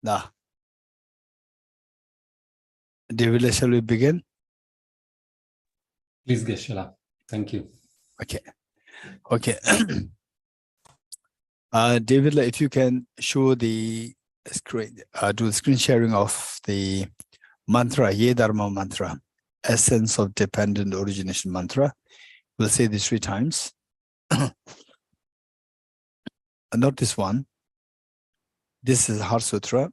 Now, David, shall we begin? Please, Geshe. Thank you. Okay. Okay. David, if you can show the screen, do the screen sharing of the mantra, Ye Dharma mantra, essence of dependent origination mantra. We'll say this 3 times. Not this one. This is Heart Sutra.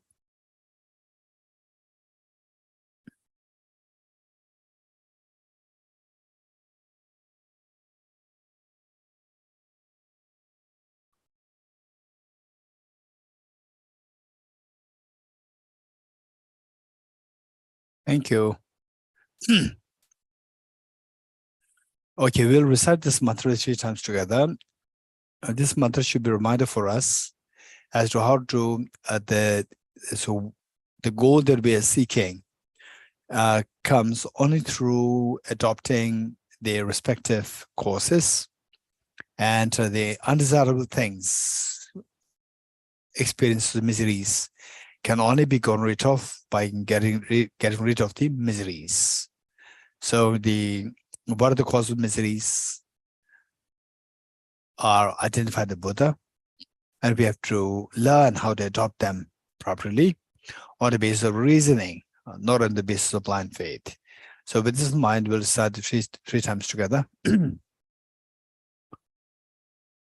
Thank you. Okay, we'll recite this mantra 3 times together. This mantra should be a reminder for us as to how to the goal that we are seeking comes only through adopting the respective courses, and the undesirable things, experiences, miseries can only be gotten rid of by getting rid of the miseries. So what are the causes of miseries are identified by the Buddha, and we have to learn how to adopt them properly on the basis of reasoning, not on the basis of blind faith. So with this in mind, we'll start three times together.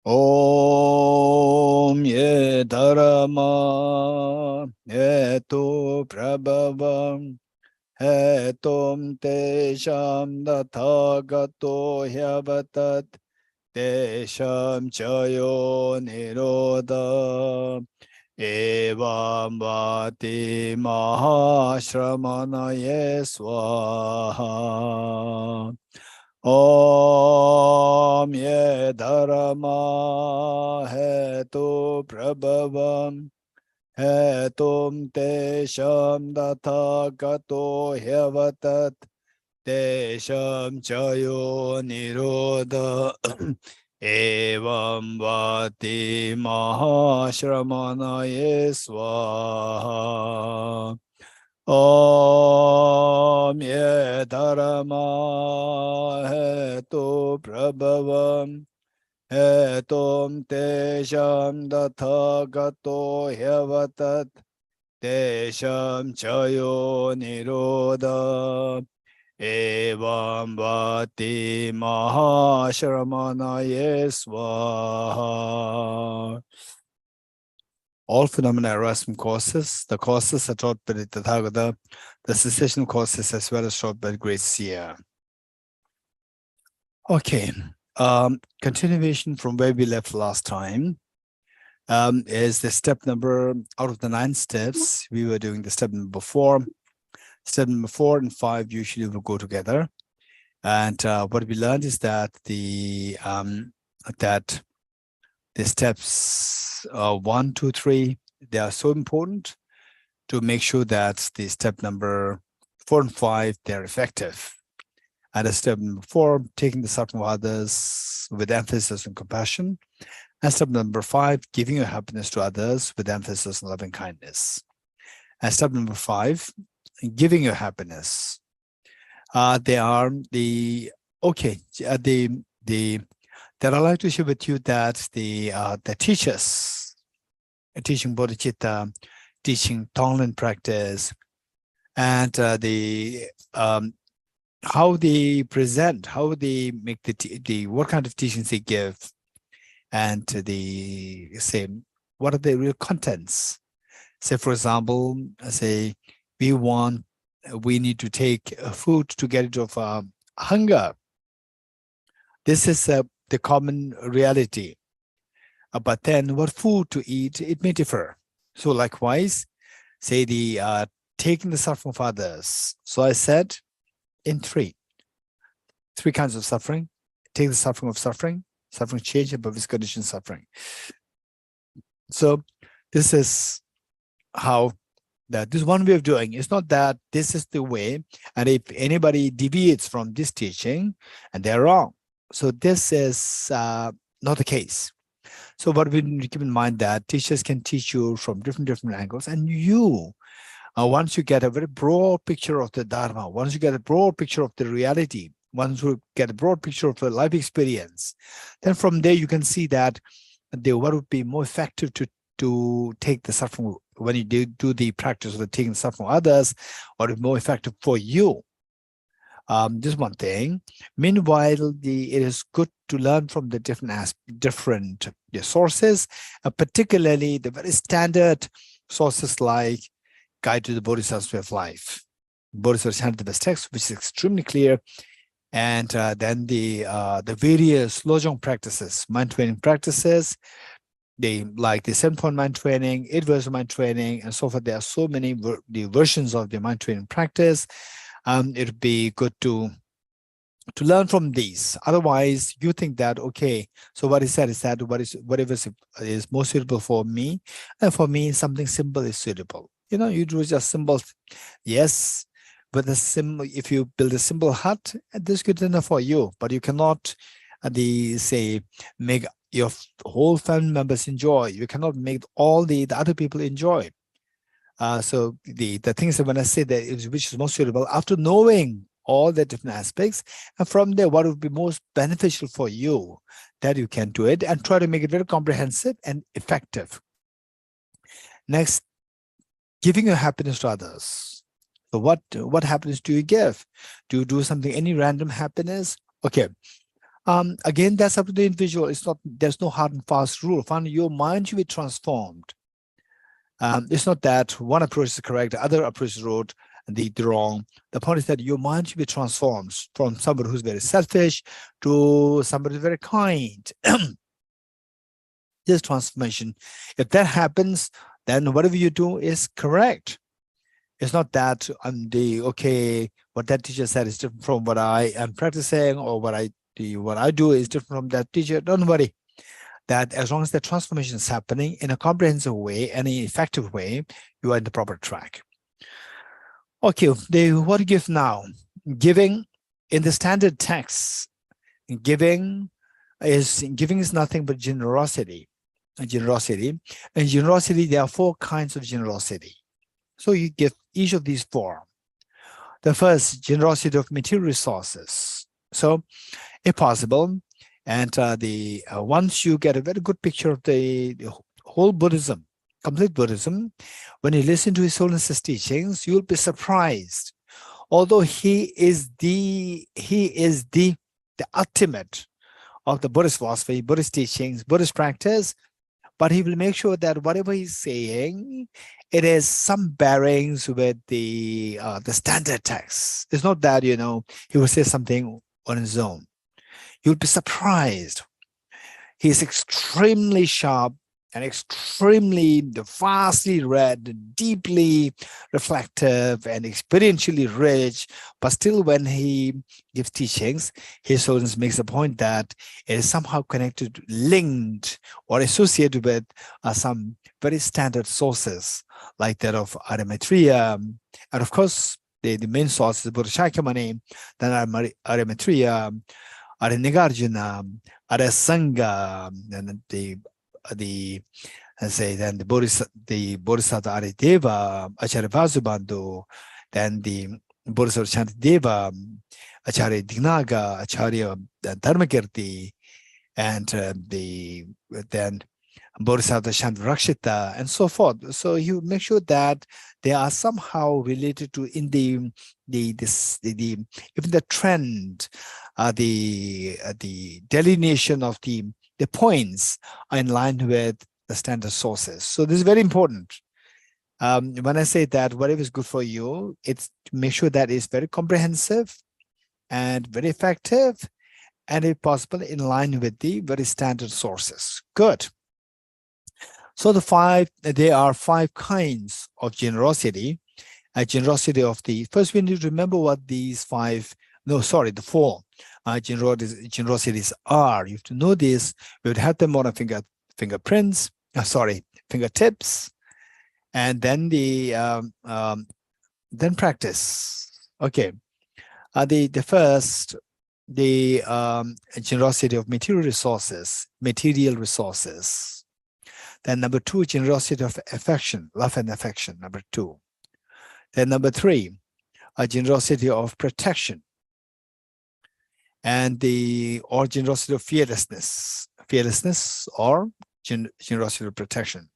Om ye dharma eto prabhavam etom tesham dathagato hyavatat tesham chayo nirodha evam vati mahashramanaye swaha. Om ye dharma hetu prabhavam hetum tesham dathagato hyavatat tesham chayo nirodha evam vati mahashramanaye swaha. Om ye dharma hetu prabhavam hetum tesham dathagato hyavatat tesham chayo nirodha evam vati mahashramanaye swaha. All phenomena arise from causes. The causes are taught by the Tathagata, the cessation causes as well as taught by the great seer. Okay, continuation from where we left last time is the step number, out of the 9 steps, we were doing the step number 4. Step number 4 and 5 usually will go together. And what we learned is that the steps 1, 2, 3, they are so important to make sure that the step number 4 and 5, they're effective. And the step number 4, taking the suffering of others with emphasis on compassion. And step number 5, giving your happiness to others with emphasis on loving kindness. And step number 5, giving your happiness. They are that I'd like to share with you that the teachers, teaching Bodhicitta, teaching Tonglen practice, and how they present, how they make what kind of teachings they give, and what are the real contents. Say, for example, we need to take food to get rid of hunger. This is the common reality. But then what food to eat, it may differ. So likewise, say taking the suffering of others. So I said in 3 kinds of suffering. Take the suffering of suffering change, above its condition suffering. So this is how this one way of doing. It's not that this is the way, and if anybody deviates from this teaching, and they're wrong. So this is not the case. So what we need to keep in mind that teachers can teach you from different angles, and you, once you get a very broad picture of the Dharma, once you get a broad picture of the reality, once you get a broad picture of the life experience, then from there you can see that what would be more effective to take the suffering when you do the practice of the taking the suffering from others, or more effective for you. This is one thing. Meanwhile, it is good to learn from the different sources, particularly the very standard sources like Guide to the Bodhisattva's Way of Life, Bodhisattva Chantabha's text, which is extremely clear, and then the various Lojong practices, mind training practices, like the 7-point mind training, 8 verse mind training, and so forth. There are so many the versions of the mind training practice. It would be good to learn from these. Otherwise, you think that, okay, so what he said is that whatever is most suitable for me, and for me, something simple is suitable. You do just simple, yes, but if you build a simple hut, this is good enough for you, but you cannot, make your whole family members enjoy. You cannot make all the other people enjoy. So the things that when I say that which is most suitable, after knowing all the different aspects, and from there, what would be most beneficial for you, that you can do it and try to make it very comprehensive and effective. Next, giving your happiness to others. So what happiness do you give? Do you do something, any random happiness? Okay. Again, that's up to the individual. There's no hard and fast rule. Finally, your mind should be transformed. It's not that one approach is correct, the other approach is the wrong. The point is that your mind should be transformed from somebody who's very selfish to somebody who's very kind. This transformation, if that happens, then whatever you do is correct. It's not that what that teacher said is different from what I am practicing, or what I do is different from that teacher. Don't worry. That as long as the transformation is happening in a comprehensive way and an effective way, you are in the proper track. Okay, what to give now? Giving in the standard text, giving is nothing but generosity. And generosity, there are 4 kinds of generosity. So you give each of these 4. The first, generosity of material resources. So, if possible, and once you get a very good picture of the whole Buddhism, complete Buddhism, when you listen to His Holiness's teachings, you'll be surprised. Although he is the ultimate of the Buddhist philosophy, Buddhist teachings, Buddhist practice, but he will make sure that whatever he's saying, it has some bearings with the standard text. It's not that he will say something on his own. You'll be surprised. He's extremely sharp and extremely vastly read, deeply reflective and experientially rich, but still when he gives teachings, His Holiness makes the point that it is somehow connected, linked, or associated with some very standard sources, like that of Arya Maitreya, and of course, the main source is Bodhicitta, then Arya Maitreya, Arya Nagarjuna, Arya Sangha, and the Bodhisattva Arideva, Acharya Vasubandhu, then the Bodhisattva Shantideva, Acharya Dignaga, Acharya Dharmakirti, and then Bodhisattva Shantarakshita, and so forth. So you make sure that they are somehow related to in the even the trend, the delineation of the points are in line with the standard sources. So this is very important. When I say that whatever is good for you, it's to make sure that it's very comprehensive and very effective, and if possible, in line with the very standard sources. Good. So there are 5 kinds of generosity. Generosity of first we need to remember what these 4 generosities are. You have to know this. We would have them on our fingertips, and then then practice. Okay. The first the generosity of material resources. Then number 2, generosity of affection, love and affection, number 2. Then number 3, a generosity of protection, and or generosity of fearlessness or generosity of protection.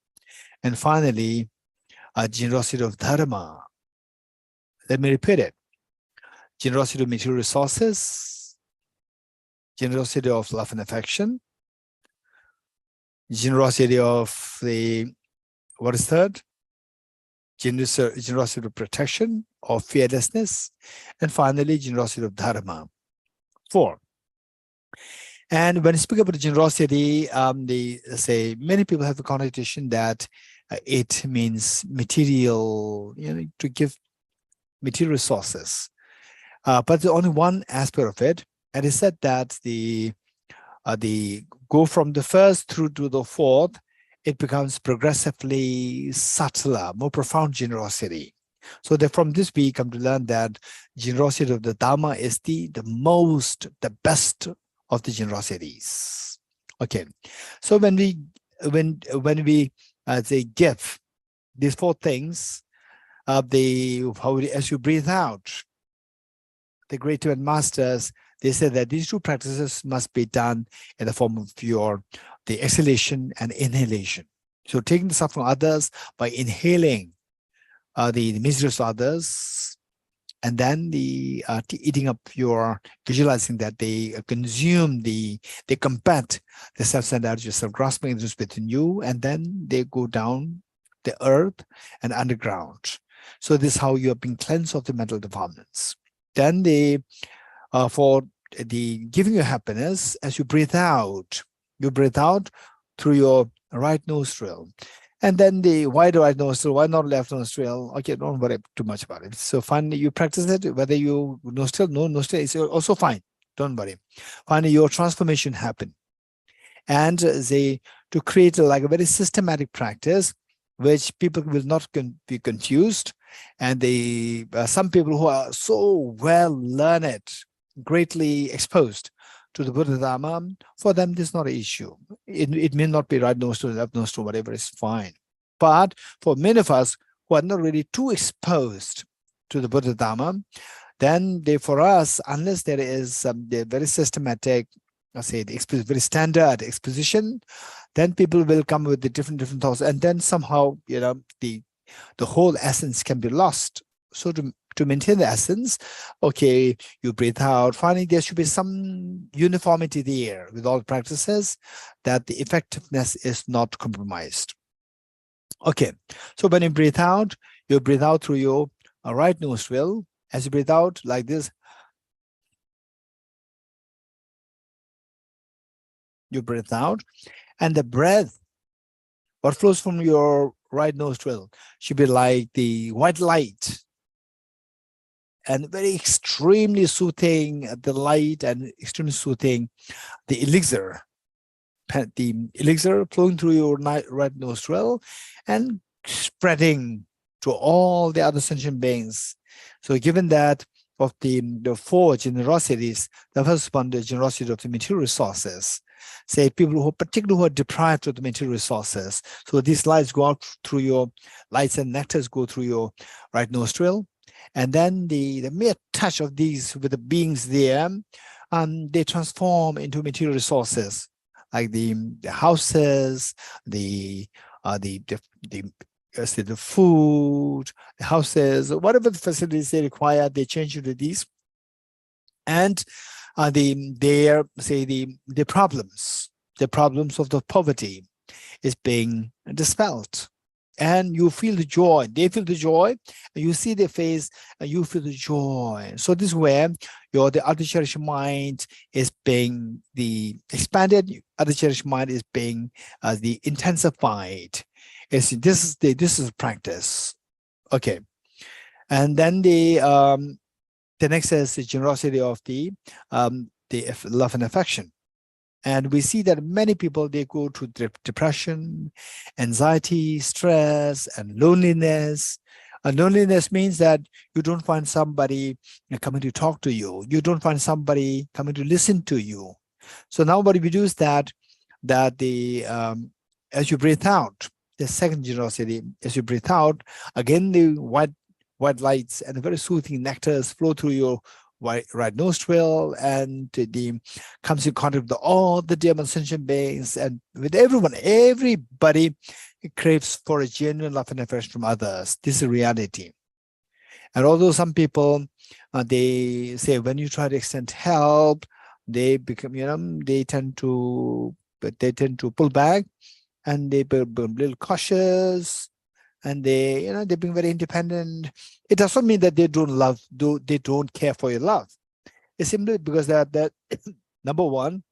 And finally, a generosity of dharma. Let me repeat it. Generosity of material resources, generosity of love and affection, generosity of what is third? Generosity of protection or fearlessness, and finally, generosity of dharma. 4. And when you speak about generosity, they say many people have a connotation that it means material, to give material resources. But there's only one aspect of it, and it said that the go from the first through to the fourth, it becomes progressively subtler, more profound generosity. So that from this we come to learn that generosity of the Dharma is the best of the generosities. Okay, so when we say give these 4 things, as you breathe out, the great two masters, they said that these 2 practices must be done in the form of the exhalation and inhalation. So taking the stuff from others by inhaling the miseries of others, and then eating up visualizing that they consume they combat the self-centered self-grasping interest within you, and then they go down the earth and underground. So this is how you are being cleansed of the mental defilements. Then for the giving you happiness, as you breathe out through your right nostril. And then the why do right nostril, why not left nostril? Okay, don't worry too much about it. So finally you practice it, whether you nostril, no nostril, is also fine. Don't worry. Finally, your transformation happen. And to create like a very systematic practice, which people will not be confused. And some people who are so well learned, greatly exposed to the Buddha Dharma, for them this is not an issue. It may not be right nostril, left nostril, whatever is fine. But for many of us who are not really too exposed to the Buddha Dharma, then for us, unless there is the very systematic, very standard exposition, then people will come with the different thoughts, and then somehow the whole essence can be lost. So to maintain the essence, okay, you breathe out. Finally, there should be some uniformity there with all practices, that the effectiveness is not compromised. Okay, so when you breathe out through your right nostril. As you breathe out like this, you breathe out, and the breath, what flows from your right nostril, should be like the white light, and very extremely soothing, the light, and extremely soothing, the elixir flowing through your right nostril and spreading to all the other sentient beings. So given that of the 4 generosities, the first one, the generosity of the material resources, say people particularly who are deprived of the material resources. So these lights go out through your lights, and nectars go through your right nostril. And then the mere touch of these with the beings there, they transform into material resources, like the houses, the food, the houses, whatever the facilities they require, they change into these. And the problems of the poverty is being dispelled. And you feel the joy, they feel the joy, and you see their face, and you feel the joy. So this is where the other cherished mind is being expanded, other cherished mind is being the intensified. This is practice. Okay. And then the next is the generosity of the love and affection. And we see that many people, they go to depression, anxiety, stress, and loneliness, Loneliness means that you don't find somebody coming to talk to you. You don't find somebody coming to listen to you. So now what we do is that the as you breathe out, the second generosity, as you breathe out, again the white lights and the very soothing nectars flow through your right nostril, and the comes in contact with all the dear sentient beings, and with everybody craves for a genuine love and affection from others. This is reality. And although some people they say when you try to extend help, they become, they tend to pull back, and they become a little cautious, and they're being very independent. It doesn't mean that they don't love, they don't care for your love. It's simply because that number one,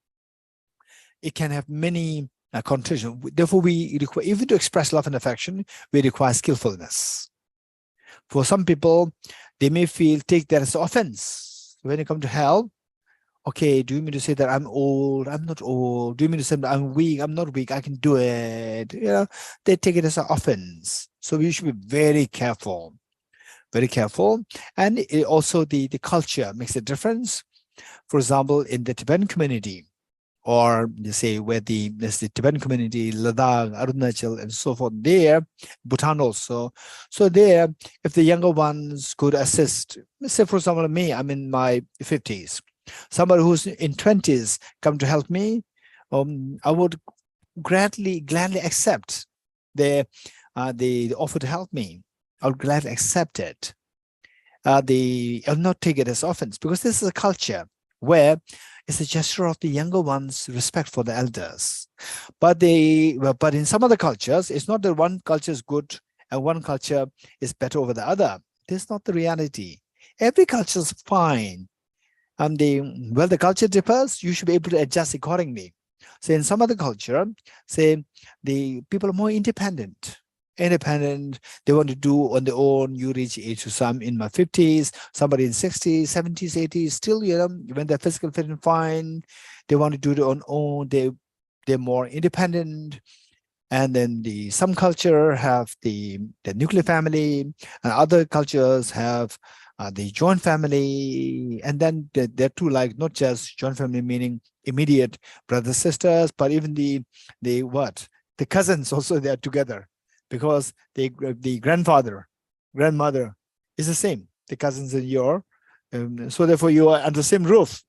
it can have many connotations. Therefore, we require, even to express love and affection, we require skillfulness. For some people, they may take that as offense when it comes to help. Okay, do you mean to say that I'm old? I'm not old. Do you mean to say that I'm weak? I'm not weak. I can do it. They take it as an offense. So we should be very careful, very careful. And also the culture makes a difference. For example, in the Tibetan community, or you say where there's the Tibetan community, Ladakh, Arunachal, and so forth, there, Bhutan also. So there, if the younger ones could assist, let's say for example, me, I'm in my 50s. Somebody who's in 20s come to help me, I would gladly accept the offer to help me. I would gladly accept it. I'll not take it as offense, because this is a culture where it's a gesture of the younger ones' respect for the elders. But in some other cultures, it's not that one culture is good and one culture is better over the other. This is not the reality. Every culture is fine. The culture differs, you should be able to adjust accordingly. So in some other culture, say the people are more independent. They want to do on their own. You reach age to some in my 50s, somebody in 60s, 70s, 80s, still, when they're physically fit and fine, they want to do it on own. They're more independent. And then some culture have the nuclear family, and other cultures have the joint family. And then they're two, like not just joint family meaning immediate brothers, sisters, but even the cousins also, they are together, because the grandfather, grandmother is the same, the cousins in your, so therefore you are under the same roof.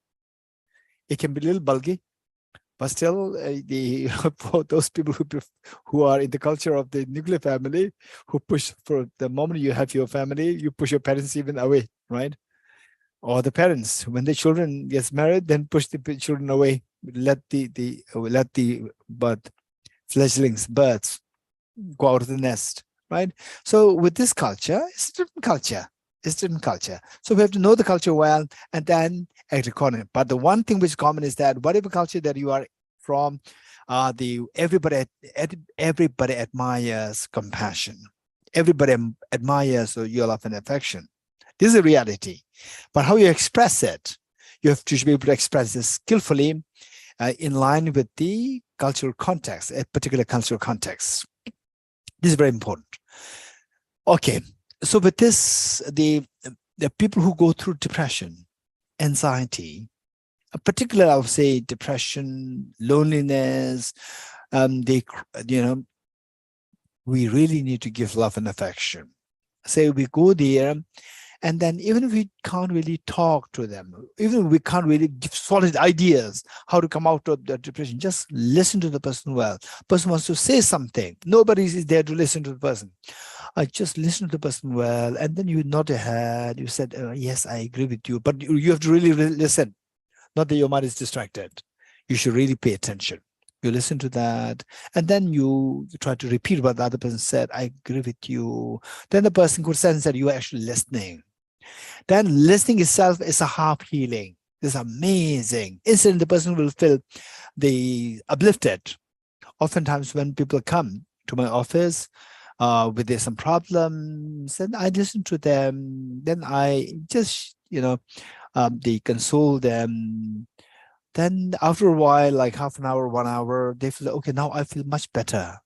It can be a little bulky, but still, for those people who are in the culture of the nuclear family, who push, for the moment you have your family, you push your parents even away, right? Or the parents, when the children gets married, then push the children away, let the fledglings, birds, go out of the nest, right? So with this culture, it's a different culture. It's a different culture. So we have to know the culture well and then act accordingly. But the one thing which is common is that whatever culture that you are from, everybody admires compassion. Everybody admires your love and affection. This is a reality. But how you express it, you have to be able to express this skillfully in line with the cultural context, a particular cultural context. This is very important. Okay, so with this, the people who go through depression, anxiety, particularly I would say depression, loneliness, we really need to give love and affection. Say we go there, and then even if we can't really talk to them, even if we can't really give solid ideas how to come out of the depression, just listen to the person well. Person wants to say something. Nobody is there to listen to the person. I just listen to the person well, and then you nod your head. You said, yes, I agree with you. But you have to really listen. Not that your mind is distracted. You should really pay attention. You listen to that, and then you try to repeat what the other person said. I agree with you. Then the person could sense that you are actually listening. Then listening itself is a half healing. This is amazing. Instantly, the person will feel uplifted. Oftentimes, when people come to my office with some problems, and I listen to them, then I just, they console them. Then after a while, like half an hour, 1 hour, they feel, okay, now I feel much better.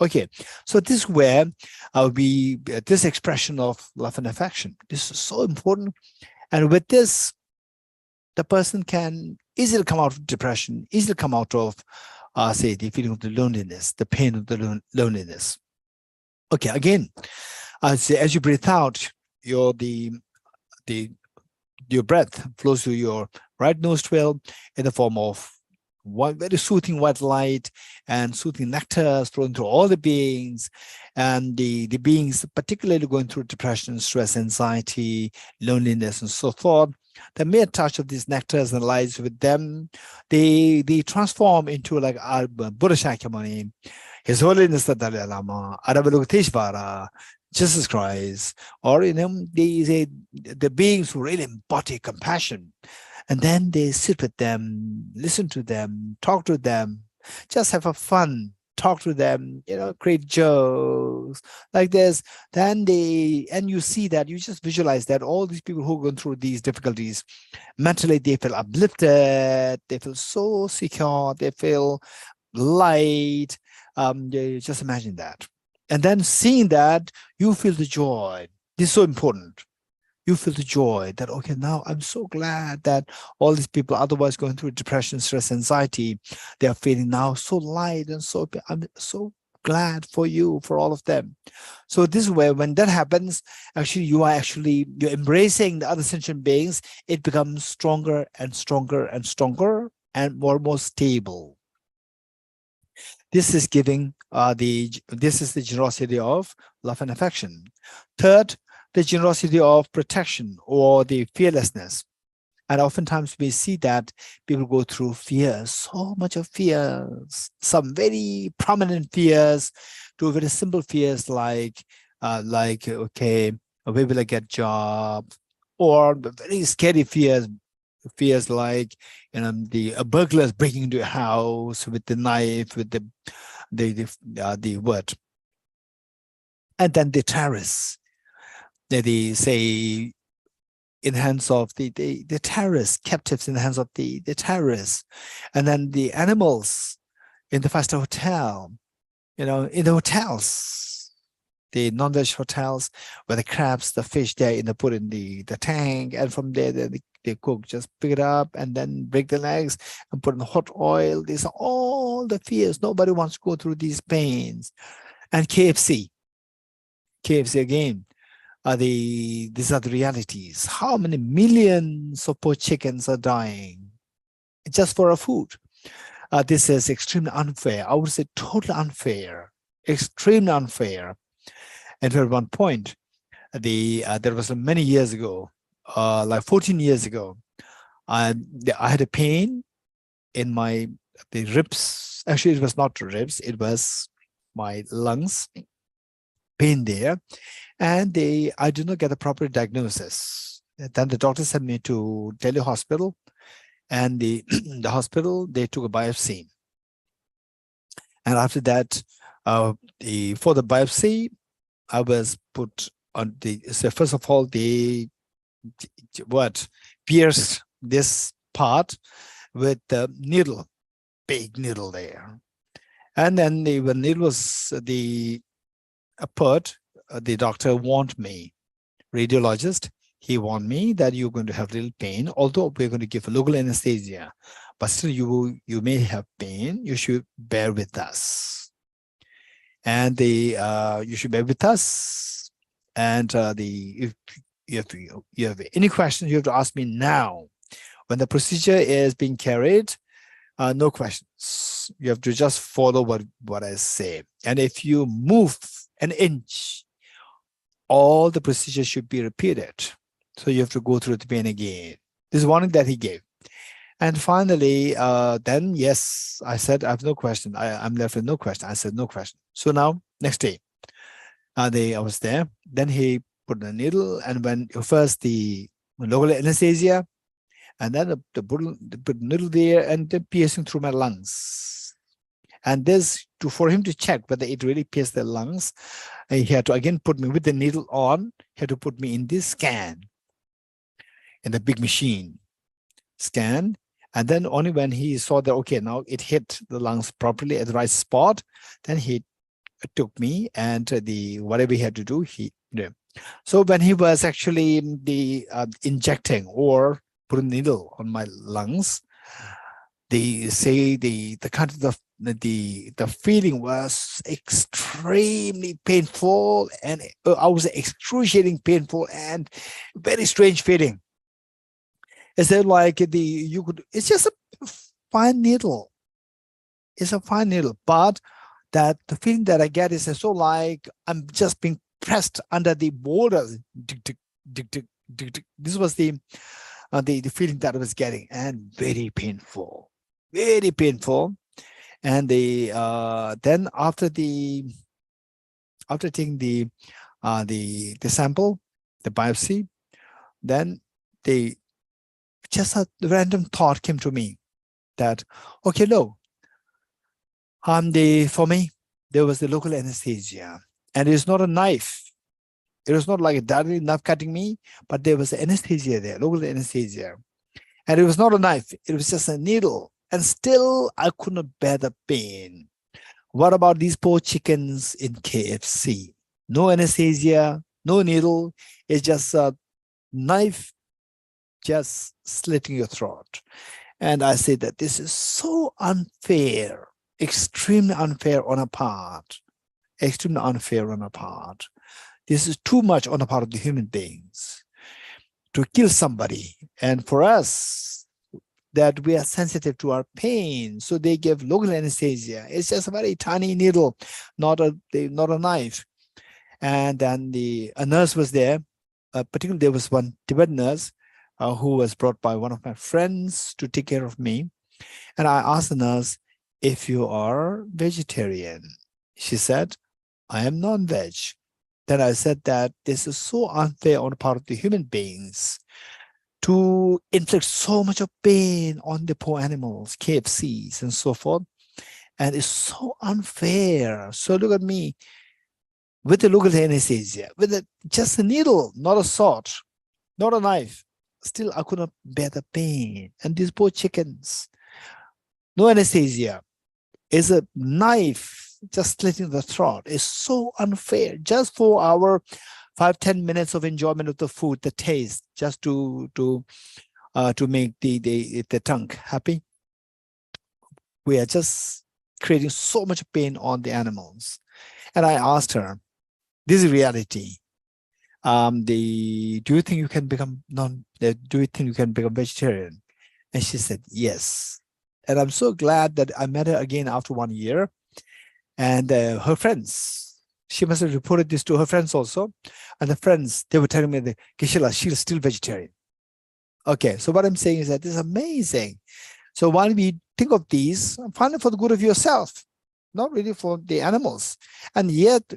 Okay, so this is where this expression of love and affection, this is so important. And with this, the person can easily come out of depression, easily come out of, say, the feeling of the loneliness, the pain of the loneliness. Okay, again, as you breathe out, the your breath flows through your right nostril in the form of one very soothing white light and soothing nectar flowing through all the beings, and the beings particularly going through depression, stress, anxiety, loneliness, and so forth. The mere touch of these nectars and lights with them, they transform into like our Buddha Shakyamuni, His Holiness the Dalai Lama, Avalokiteshvara, Jesus Christ, or the beings who really embody compassion. And then they sit with them, listen to them, talk to them, just have a fun, talk to them, create jokes like this. And you see that, you just visualize that all these people who are going through these difficulties, mentally they feel uplifted, they feel so secure, they feel light. You just imagine that. And then seeing that, you feel the joy. This is so important. You feel the joy that, okay, now I'm so glad that all these people otherwise going through depression, stress, anxiety, they are feeling now so light and so, I'm so glad for you, for all of them. So this is where, when that happens, actually, you're embracing the other sentient beings. It becomes stronger and stronger and stronger and more stable. This is giving this is the generosity of love and affection. Third, the generosity of protection or the fearlessness. And oftentimes we see that people go through fears, so much of fears, some very prominent fears to very simple fears like okay, where will I get job? Or very scary fears like the burglars breaking into a house with the knife, with the word. And then the terrorists, they say, in the hands of the terrorists, captives in the hands of the terrorists. And then the animals in the five-star hotel, in the hotels, the non-veg hotels, where the crabs, the fish, they're put in the tank, and from there the cook just pick it up and then break the legs and put in hot oil. These are all the fears. Nobody wants to go through these pains. And KFC again, these are the realities. How many millions of poor chickens are dying just for our food? This is extremely unfair. I would say totally unfair, extremely unfair. And at one point, there was many years ago, like 14 years ago, I had a pain in the ribs. Actually, it was not ribs, it was my lungs, pain there. And I did not get a proper diagnosis. Then the doctor sent me to Delhi hospital, and the hospital, they took a biopsy. And after that, for the biopsy, I was put on so first of all, they pierced this part with the needle, big needle there. And then when it was put, the doctor warned me, radiologist, he warned me that you're going to have little pain, although we're going to give a local anesthesia, but still you may have pain. You should bear with us. And you should bear with us. And if you have any questions, you have to ask me now. When the procedure is being carried, no questions. You have to just follow what I say. And if you move an inch, all the procedures should be repeated. So you have to go through the pain again. This is warning that he gave. And finally, then, yes, I said, I have no question. I'm left with no question. I said, no question. So now, next day, I was there. Then he put the needle, and when first the local anesthesia, and then the put needle there and then piercing through my lungs. And this, for him to check whether it really pierced the lungs, he had to again put me with the needle on. He had to put me in this scan, in the big machine scan. And then only when he saw that, okay, now it hit the lungs properly at the right spot, then he took me, and whatever he had to do, he did. So when he was actually injecting or putting needle on my lungs, they say the kind of the feeling was extremely painful, and I was excruciating painful and very strange feeling. Is that like it's just a fine needle. It's a fine needle, but that the feeling that I get is so like I'm just being pressed under the borders. This was the feeling that I was getting, and very painful, very painful. And then after taking the sample, the biopsy, then just a random thought came to me that, okay, no, for me, there was the local anesthesia, and it's not a knife. It was not like a dirty knife cutting me, but there was anesthesia there, local anesthesia. And it was not a knife, it was just a needle. And still, I could not bear the pain. What about these poor chickens in KFC? No anesthesia, no needle. It's just a knife just slitting your throat. And I say that this is so unfair, extremely unfair on a part, extremely unfair on a part. This is too much on the part of the human beings to kill somebody. And for us, that we are sensitive to our pain, so they give local anesthesia. It's just a very tiny needle, not a knife. And then a nurse was there. Particularly, there was one Tibetan nurse who was brought by one of my friends to take care of me. And I asked the nurse, if you are vegetarian. She said, I am non-veg. Then I said that this is so unfair on the part of the human beings to inflict so much of pain on the poor animals, KFCs and so forth. And it's so unfair. So look at me with the local anesthesia, with just a needle, not a sword, not a knife. Still, I could not bear the pain. And these poor chickens, no anesthesia, is a knife just slitting the throat. Is so unfair, just for our 5-10 minutes of enjoyment of the food, the taste, just to make the tongue happy. We are just creating so much pain on the animals. And I asked her, this is reality. Do you think you can become vegetarian? And she said yes. And I'm so glad that I met her again after 1 year. And her friends, she must have reported this to her friends also. And the friends, they were telling me that Geshe, she's still vegetarian. Okay, so what I'm saying is that this is amazing. So while we think of these, find it for the good of yourself, not really for the animals. And yet,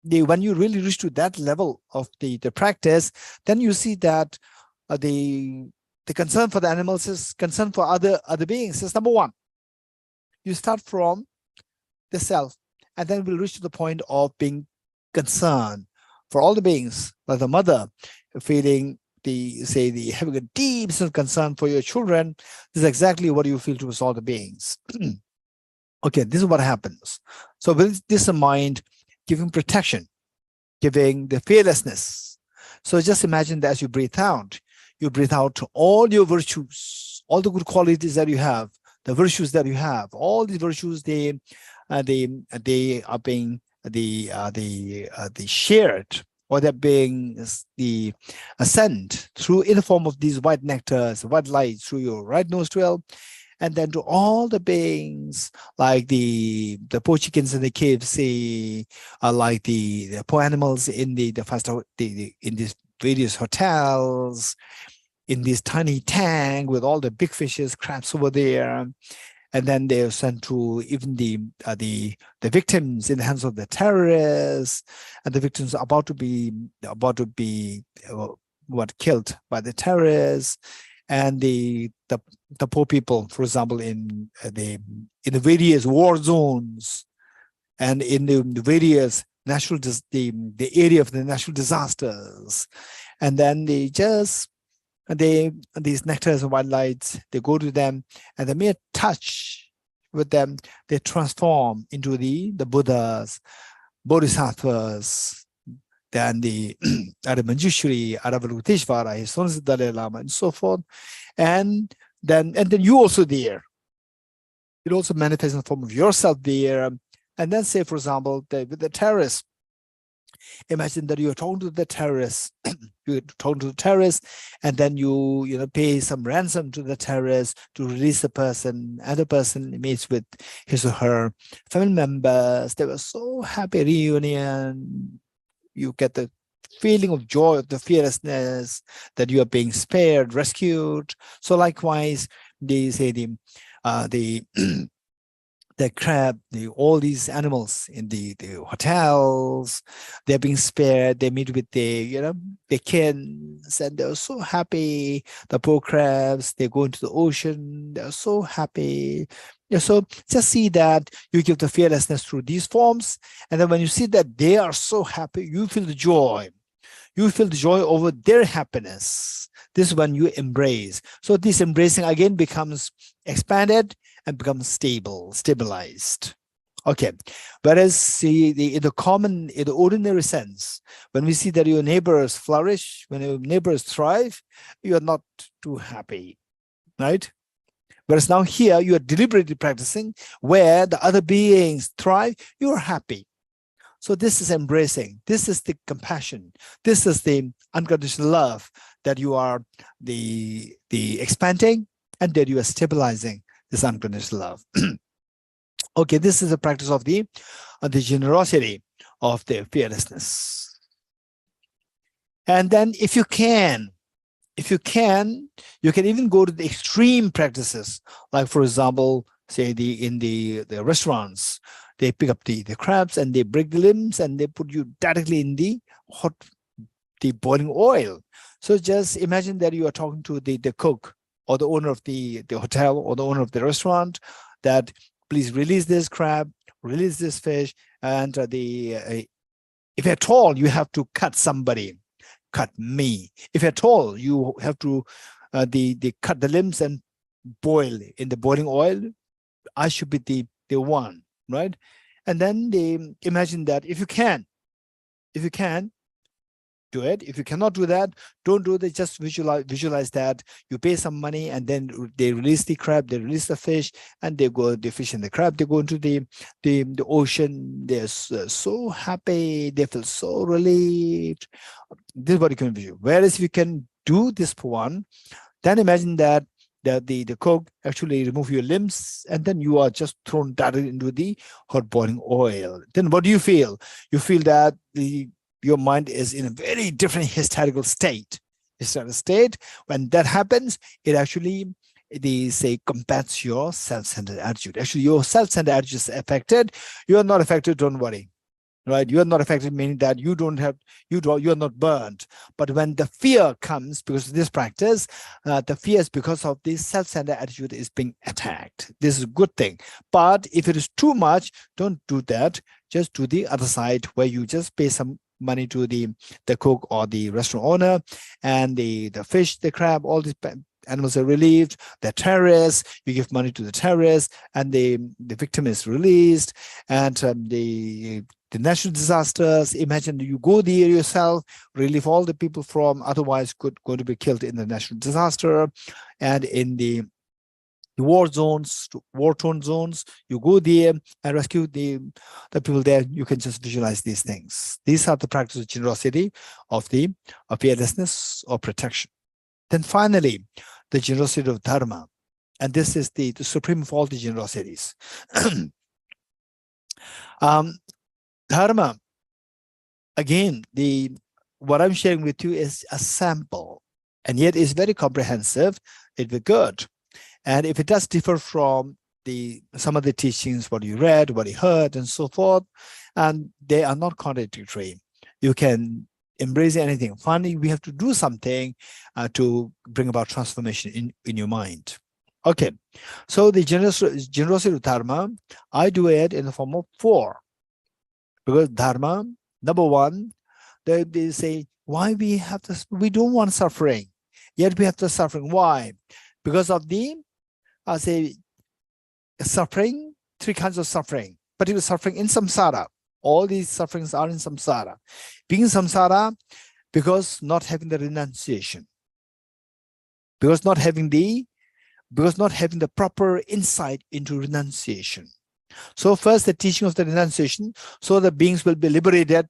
when you really reach to that level of the practice, then you see that the concern for the animals is concern for other beings. Is number one. You start from the self, and then we'll reach to the point of being concerned for all the beings, like the mother feeling having a deep sense of concern for your children. This is exactly what you feel towards all the beings. Okay, this is what happens. So with this in mind, giving protection, giving the fearlessness. So just imagine that as you breathe out all your virtues, all the good qualities that you have, the virtues that you have, all these virtues, they are being shared, or they're being sent through in the form of these white nectars, white light through your right nostril, and then to all the beings, like the poor chickens in the KFC, like the poor animals in in these various hotels, in this tiny tank with all the big fishes, crabs over there. And then they are sent to even the victims in the hands of the terrorists, and the victims are about to be killed by the terrorists, and the poor people, for example, in the various war zones, and in the various the area of the natural disasters, and then these nectars and white lights, they go to them, and the mere touch with them, they transform into the Buddhas, bodhisattvas, then the Manjushri, Avalokiteshvara, his son is Dalai Lama, and so forth. And then you also there. It also manifests in the form of yourself there. And then say, for example, with the terrorists, imagine that you're talking to the terrorists, you're talking to the terrorists, and then you pay some ransom to the terrorist to release the person, and the person meets with his or her family members. They were so happy, reunion. You get the feeling of joy, of the fearlessness that you are being spared, rescued. So likewise, they say the crab, all these animals in the hotels, they're being spared. They meet with the kids, and they're so happy. The poor crabs, they go into the ocean. They're so happy. So just see that you give the fearlessness through these forms, and then when you see that they are so happy, you feel the joy. You feel the joy over their happiness. This is when you embrace. So this embracing again becomes expanded and becomes stabilized. Okay. Whereas see in the ordinary sense, when we see that your neighbors flourish, when your neighbors thrive, you are not too happy, right? Whereas now here you are deliberately practicing where the other beings thrive, you are happy. So this is embracing. This is the compassion. This is the unconditional love that you are the expanding, and that you are stabilizing this unconditional love. Okay, this is the practice of the generosity of the fearlessness. And then if you can, you can even go to the extreme practices, like for example, say in the restaurants, they pick up the crabs and they break the limbs and they put you directly in the boiling oil. So just imagine that you are talking to the cook or the owner of the hotel or the owner of the restaurant, that please release this crab, release this fish, and if at all you have to cut somebody, cut me. If at all you have to cut the limbs and boil in the boiling oil, I should be the one, right? And then they imagine that if you can do it. If you cannot do that, don't do it. Just visualize that you pay some money, and then they release the crab, they release the fish, and they fish and the crab, they go into the ocean. They're so happy, they feel so relieved. This is what you can visualize. Whereas if you can do this one, then imagine that the cook actually remove your limbs, and then you are just thrown directly into the hot boiling oil. Then what do you feel? You feel that your mind is in a very different hysterical state. When that happens, it actually, they say, combats your self-centered attitude. Actually, your self-centered attitude is affected. You are not affected, don't worry. Right? You are not affected, meaning that you are not burned. But when the fear comes because of this practice, the fear is because of this self-centered attitude is being attacked. This is a good thing. But if it is too much, don't do that. Just do the other side, where you just pay some money to the cook or the restaurant owner, and the fish, the crab, all these animals are relieved. The terrorists, you give money to the terrorists, and the victim is released. And the natural disasters, imagine you go there yourself, relieve all the people from otherwise going to be killed in the natural disaster. And in the war-torn zones, you go there and rescue the people there. You can just visualize these things. These are the practices of generosity, of fearlessness, or protection. Then finally, the generosity of dharma. And this is the supreme of all the generosities. Dharma, again, what I'm sharing with you is a sample, and yet it's very comprehensive. It'll be good. And if it does differ from some of the teachings, what you read, what you heard, and so forth, and they are not contradictory, you can embrace anything. Finally, we have to do something to bring about transformation in your mind. Okay, so the generosity of dharma, I do it in the form of 4. Because dharma, number 1, they say, why we have this? We don't want suffering, yet we have the suffering. Why? Because of the suffering, 3 kinds of suffering, particular suffering in samsara, All these sufferings are in samsara. Being in samsara because not having the renunciation, because not having the proper insight into renunciation. So first, the teaching of the renunciation, so the beings will be liberated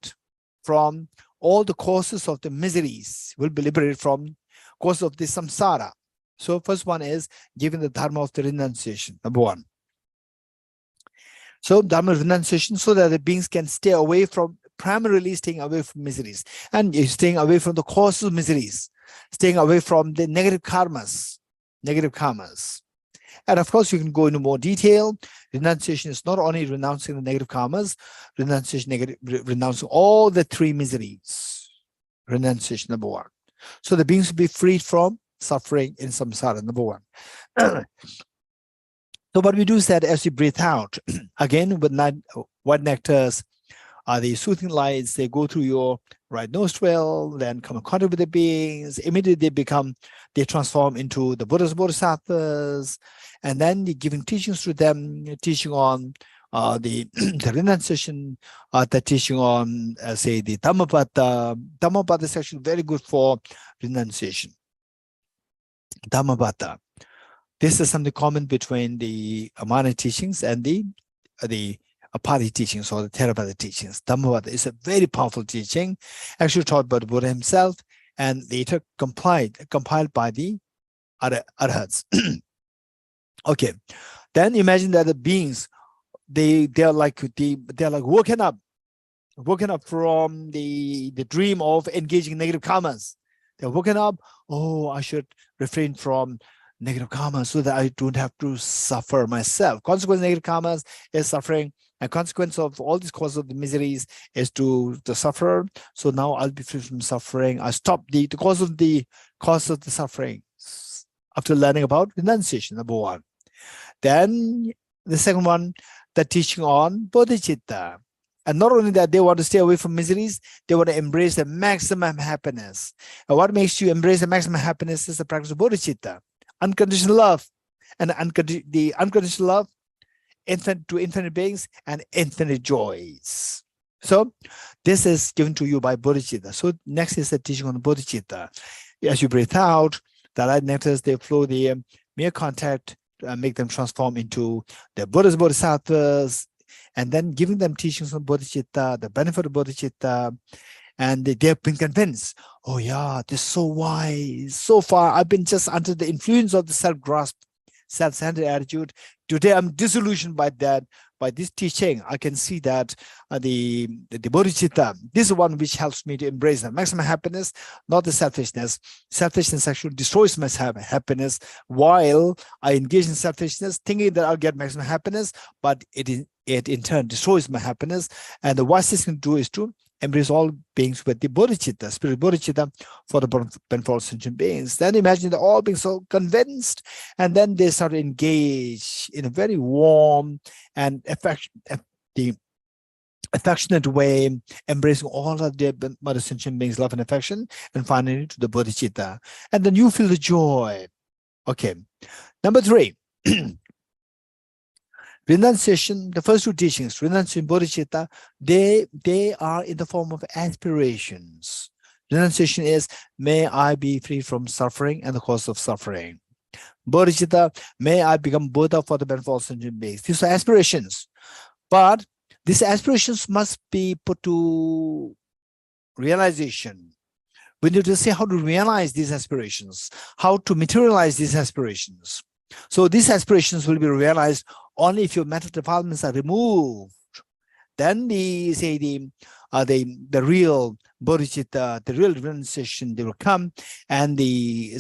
from all the causes of the miseries, will be liberated from causes of the samsara. So first one is giving the dharma of the renunciation, number one. So dharma of renunciation, so that the beings can stay away from, primarily staying away from miseries, and staying away from the causes of miseries, staying away from the negative karmas. And of course, you can go into more detail. Renunciation is not only renouncing the negative karmas, renouncing all the three miseries. Renunciation, number one. So the beings will be freed from suffering in samsara, number one. So what we do is that as you breathe out, again, with white nectars, the soothing lights, they go through your right nostril, then come in contact with the beings. Immediately they transform into the Buddhas, Bodhisattvas, and then you're giving teachings to them, teaching on the renunciation, the teaching on, say, the Dhammapada. Dhammapada is actually very good for renunciation. Dhammapada. This is something common between the Amana teachings and the Pali teachings or the Theravada teachings. Dhammapada is a very powerful teaching, actually taught by the Buddha himself, and later compiled by the Arhats. Okay, then imagine that the beings, they're like woken up from the dream of engaging negative karmas. They're woken up. Oh, I should refrain from negative karma so that I don't have to suffer myself. Consequence of negative karmas is suffering, and consequence of all these causes of the miseries is to suffer. So now I'll be free from suffering. I stop the cause of the suffering after learning about renunciation, number one. Then the second one, the teaching on bodhicitta. And not only that, they want to stay away from miseries, they want to embrace the maximum happiness. And what makes you embrace the maximum happiness is the practice of bodhicitta. Unconditional love, and the unconditional love, infinite to infinite beings and infinite joys. So this is given to you by bodhicitta. So next is the teaching on bodhicitta. As you breathe out, the light nectars, they flow the mere contact, make them transform into the Buddhas, Bodhisattvas, and then giving them teachings on bodhicitta, the benefit of bodhicitta. And they've been convinced, oh yeah, this is so wise. So far, I've been just under the influence of the self-grasp, self-centered attitude. Today, I'm disillusioned by that. By this teaching, I can see that the bodhicitta, this is one which helps me to embrace the maximum happiness, not the selfishness. Selfishness actually destroys my happiness, while I engage in selfishness, thinking that I'll get maximum happiness, but it in turn destroys my happiness. And the wisest thing to do is to embrace all beings with the bodhicitta, spirit bodhicitta, for the benefit of sentient beings. Then imagine that all beings so convinced, and then they start to engage in a very warm and affectionate way, embracing all of the mother sentient beings' love and affection, and finally to the bodhicitta. And then you feel the joy. Okay, number 3. Renunciation, the first two teachings, renunciation, bodhicitta, they are in the form of aspirations. Renunciation is, may I be free from suffering and the cause of suffering. Bodhicitta, may I become Buddha for the benefit of sentient beings. These are aspirations. But these aspirations must be put to realization. We need to see how to realize these aspirations, how to materialize these aspirations. So these aspirations will be realized only if your mental defilements are removed. Then the real bodhicitta, the real renunciation, they will come, and the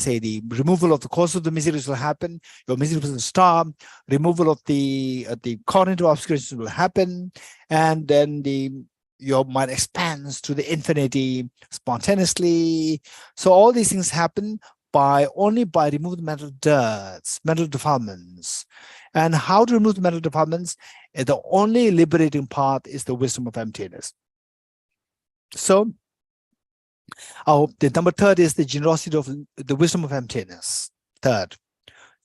removal of the cause of the miseries will happen. Your miseries will stop. Removal of the cognitive obscurations will happen, and then your mind expands to the infinity spontaneously. So all these things happen only by removing the mental dirts, mental defilements. And how to remove the mental defilements? The only liberating path is the wisdom of emptiness. So the number 3 is the generosity of the wisdom of emptiness. Third,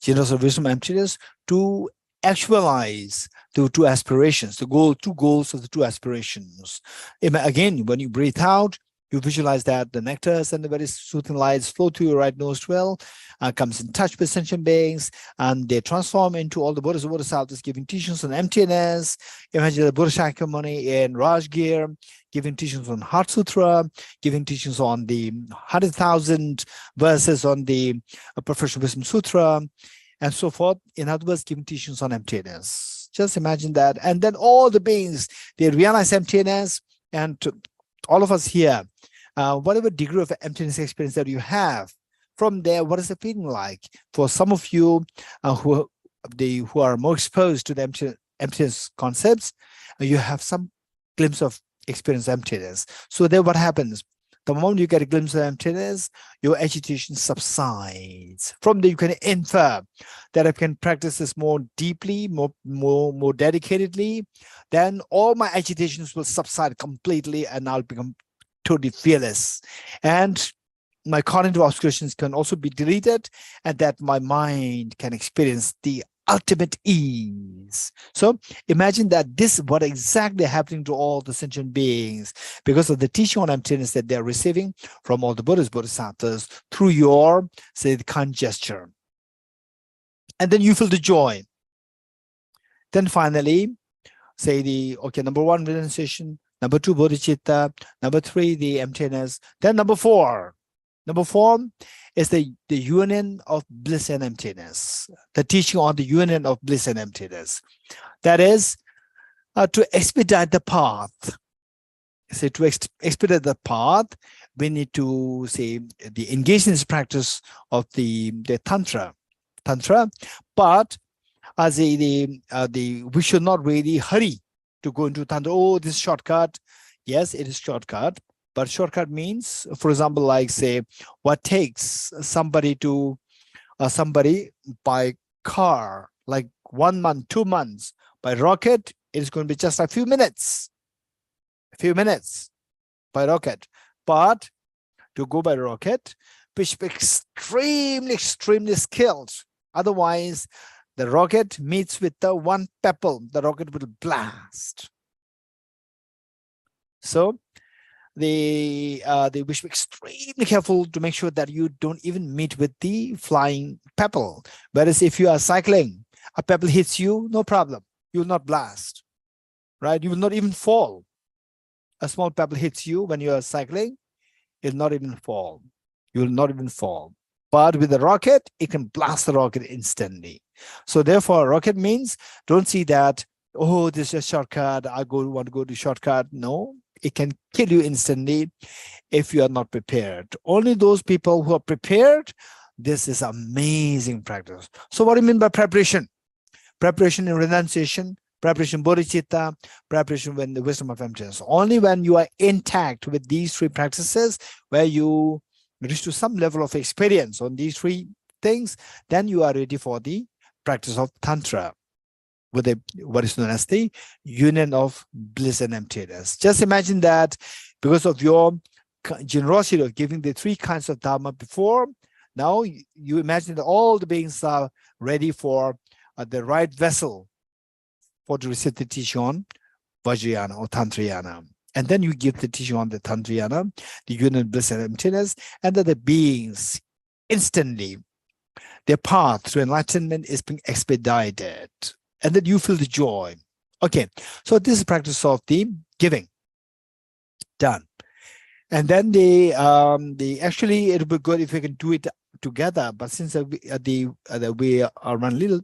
generosity of wisdom of emptiness to actualize the two aspirations, two goals of the two aspirations. Again, when you breathe out, you visualize that the nectars and the very soothing lights flow through your right nostril, comes in touch with sentient beings, and they transform into all the Buddhas and Bodhisattvas, giving teachings on emptiness. Imagine the Buddha Shakyamuni in Rajgir, giving teachings on Heart Sutra, giving teachings on the 100,000 verses on the Professional Wisdom Sutra, and so forth. In other words, giving teachings on emptiness. Just imagine that. And then all the beings, they realize emptiness, and all of us here, whatever degree of emptiness experience that you have, from there, what is the feeling like? For some of you who are more exposed to the emptiness concepts, you have some glimpse of experience emptiness. So then what happens? The moment you get a glimpse of emptiness, your agitation subsides. From there, you can infer that I can practice this more deeply, more dedicatedly, then all my agitations will subside completely and I'll become totally fearless. And my cognitive obscurations can also be deleted, and that my mind can experience the ultimate ease. So imagine that this is what exactly happening to all the sentient beings because of the teaching on emptiness that they're receiving from all the Buddhas, Bodhisattvas through your, say, the kind gesture. And then you feel the joy. Then finally, say number one, renunciation, number two, bodhicitta, number three, the emptiness. Then number four is the union of bliss and emptiness, the teaching on the union of bliss and emptiness. That is to expedite the path. So to expedite the path, we need to engage in this practice of the tantra, but as we should not really hurry to go into tantra. Oh, this shortcut. Yes, it is shortcut. But shortcut means, for example, like say, what takes somebody by car, like 1 month, 2 months, by rocket, it's going to be just a few minutes by rocket. But to go by rocket, we should be extremely skilled. Otherwise, the rocket meets with the one pebble, the rocket will blast. So we should be extremely careful to make sure that you don't even meet with the flying pebble. Whereas if you are cycling, a pebble hits you, no problem. You will not blast, right? You will not even fall. A small pebble hits you when you are cycling, it will not even fall. You will not even fall. But with the rocket, it can blast the rocket instantly. So therefore, rocket means don't see that, oh, this is a shortcut, want to go to shortcut. No, it can kill you instantly if you are not prepared. Only those people who are prepared, this is amazing practice. So what do you mean by preparation? Preparation in renunciation, preparation bodhicitta, preparation when the wisdom of emptiness. Only when you are intact with these three practices, where you reach to some level of experience on these three things, then you are ready for the practice of tantra, with what is known as the union of bliss and emptiness. Just imagine that because of your generosity of giving the three kinds of dharma before, now you imagine that all the beings are ready for the right vessel for to receive the teaching on Vajrayana or Tantrayana. And then you give the teaching on the Tantrayana, the union of bliss and emptiness, and that the beings instantly, their path to enlightenment is being expedited. And then you feel the joy. Okay, so this is practice of the giving. Done. And then actually it would be good if we can do it together. But since we are run little,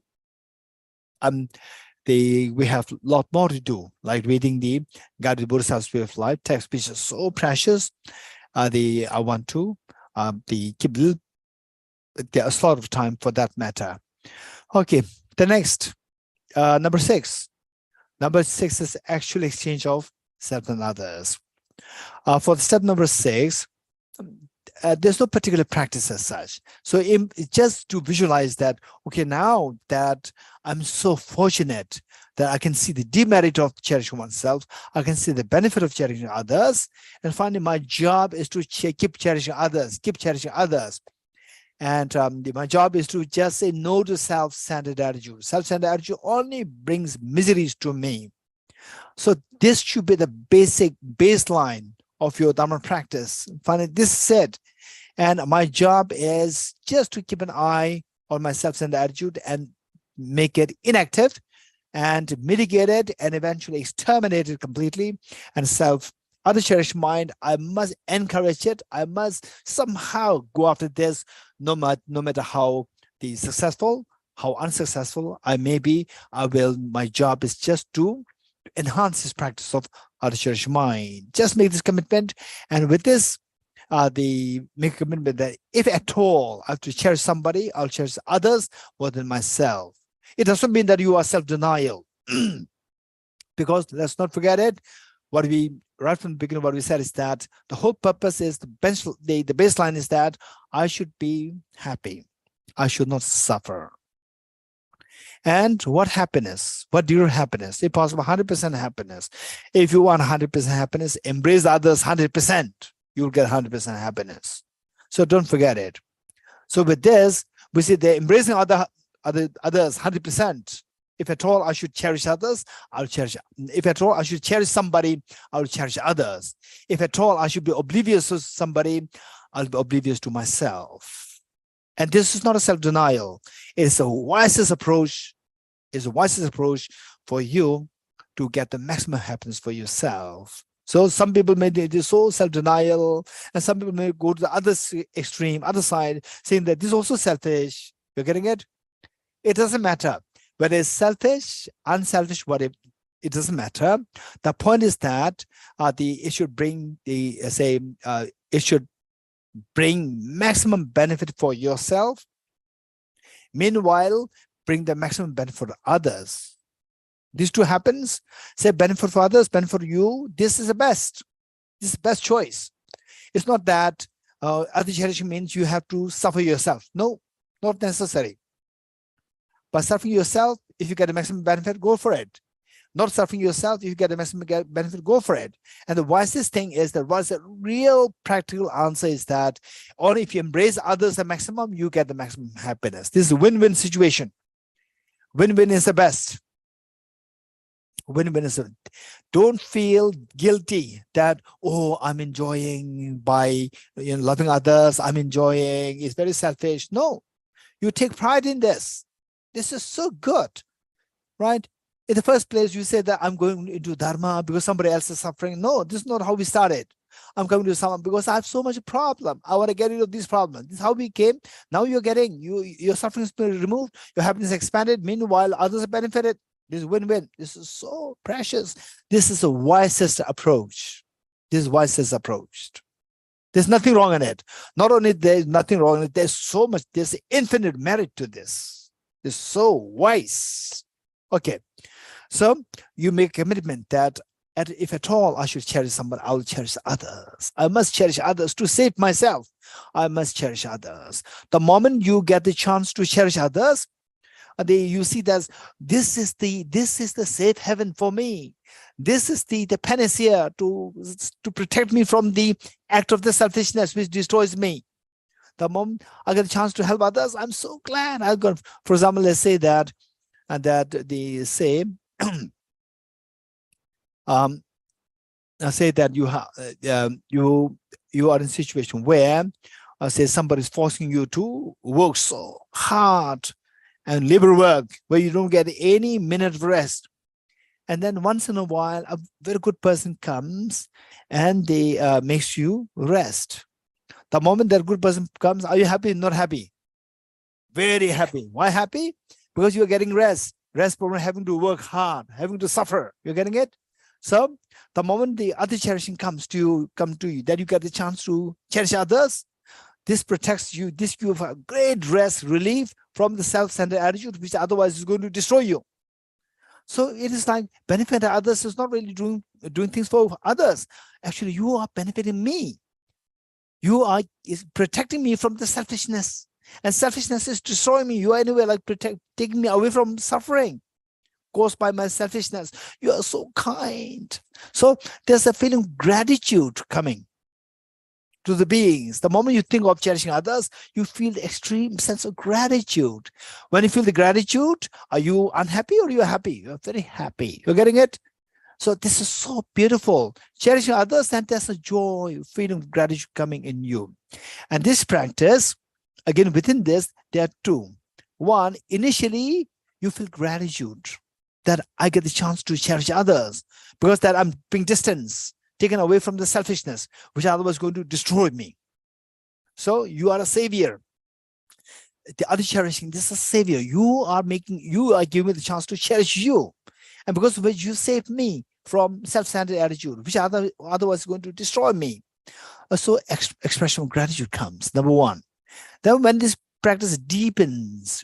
we have a lot more to do, like reading the Guided Bodhisattva's Way of Life text, which is so precious. I want to keep there's a lot of time for that matter. Okay, the next. Number six. Number 6 is actual exchange of self and others. For step number 6, there's no particular practice as such. So just to visualize that, okay, now that I'm so fortunate that I can see the demerit of cherishing oneself, I can see the benefit of cherishing others, and finally my job is to keep cherishing others, And my job is to just say no to self-centered attitude. Self-centered attitude only brings miseries to me. So this should be the basic baseline of your Dharma practice. Finally, this said, and my job is just to keep an eye on my self-centered attitude and make it inactive and mitigate it and eventually exterminate it completely. And other cherished mind, I must encourage it. I must somehow go after this, no matter how successful, how unsuccessful I may be. My job is just to enhance this practice of other cherished mind. Just make this commitment. And with this, make a commitment that if at all I have to cherish somebody, I'll cherish others more than myself. It doesn't mean that you are self-denial. Because let's not forget it. Right from the beginning, what we said is that the whole purpose is the baseline is that I should be happy. I should not suffer. And what happiness? What dear happiness? If possible, 100% happiness. If you want 100% happiness, embrace others 100%. You'll get 100% happiness. So don't forget it. So with this, we see they're embracing others 100%. If at all I should cherish others, I'll cherish. If at all I should cherish somebody, I'll cherish others. If at all I should be oblivious to somebody, I'll be oblivious to myself. And this is not a self-denial. It's a wisest approach. It's a wisest approach for you to get the maximum happiness for yourself. So some people may do so self-denial, and some people may go to the other extreme, other side, saying that this is also selfish. You're getting it? It doesn't matter. Whether it's selfish, unselfish, it doesn't matter. The point is that it should bring maximum benefit for yourself. Meanwhile, bring the maximum benefit for others. These two happens. Say benefit for others, benefit for you. This is the best. This is the best choice. It's not that other cherishing means you have to suffer yourself. No, not necessary. But suffering yourself, if you get the maximum benefit, go for it. Not suffering yourself, if you get the maximum benefit, go for it. And the wisest thing is that what's the real practical answer is that only if you embrace others the maximum, you get the maximum happiness. This is a win-win situation. Win-win is the best. Win-win is don't feel guilty that, oh, I'm enjoying by loving others. I'm enjoying. It's very selfish. No, you take pride in this. This is so good, right? In the first place, you say that I'm going into Dharma because somebody else is suffering. No, this is not how we started. I'm coming to someone because I have so much problem. I want to get rid of these problems. This is how we came. Now you're getting, your suffering has been removed. Your happiness expanded. Meanwhile, others have benefited. This is win-win. This is so precious. This is the wisest approach. This is wisest approach. There's nothing wrong in it. Not only there's nothing wrong in it, there's so much, there's infinite merit to this. It's so wise. Okay. So you make a commitment that if at all I should cherish someone, I will cherish others. I must cherish others to save myself. I must cherish others. The moment you get the chance to cherish others, you see that this is the safe haven for me. This is the panacea to protect me from the act of the selfishness which destroys me. The moment I get a chance to help others, I'm so glad. I got, for example, let's say that they say say that you are in a situation where say somebody is forcing you to work so hard and labor work where you don't get any minute of rest. And then once in a while, a very good person comes and they makes you rest. The moment that good person comes, are you happy? Not happy? Very happy. Why happy? Because you're getting rest. Rest from having to work hard, having to suffer. You're getting it? So the moment the other cherishing come to you, that you get the chance to cherish others, this protects you. This gives you a great rest, relief from the self-centered attitude, which otherwise is going to destroy you. So it is like benefit others is not really doing things for others. Actually, you are benefiting me. You are protecting me from the selfishness. And selfishness is destroying me. You are anyway like taking me away from suffering caused by my selfishness. You are so kind. So there's a feeling of gratitude coming. to the beings. The moment you think of cherishing others, you feel the extreme sense of gratitude. When you feel the gratitude, are you unhappy or are you happy? You're very happy. You're getting it? So this is so beautiful. Cherishing others, and there's a joy, feeling of gratitude coming in you. And this practice, again, within this, there are two. One, initially, you feel gratitude that I get the chance to cherish others because that I'm being distanced, taken away from the selfishness, which otherwise is going to destroy me. So you are a savior. The other cherishing, this is a savior. You are giving me the chance to cherish you. And because of which you saved me from self-centered attitude, which otherwise is going to destroy me. So expression of gratitude comes, number one. Then when this practice deepens,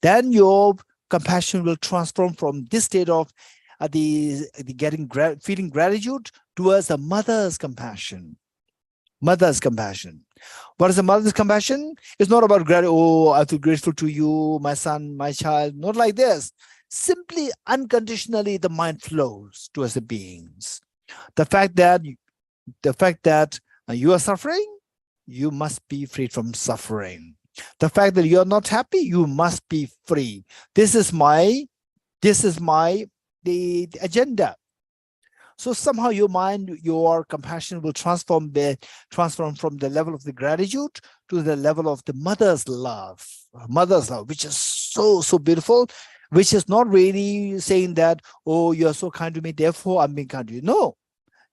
then your compassion will transform from this state of feeling gratitude towards the mother's compassion. Mother's compassion. What is the mother's compassion? It's not about gratitude. Oh, I feel grateful to you, my son, my child. Not like this. Simply, unconditionally, the mind flows towards the beings. The fact that you are suffering, you must be freed from suffering. The fact that you are not happy, you must be free. This is the agenda. So somehow your mind, your compassion will transform from the level of the gratitude to the level of the mother's love, which is so beautiful, which is not really saying that, oh, you're so kind to me, therefore I'm being kind to you. No,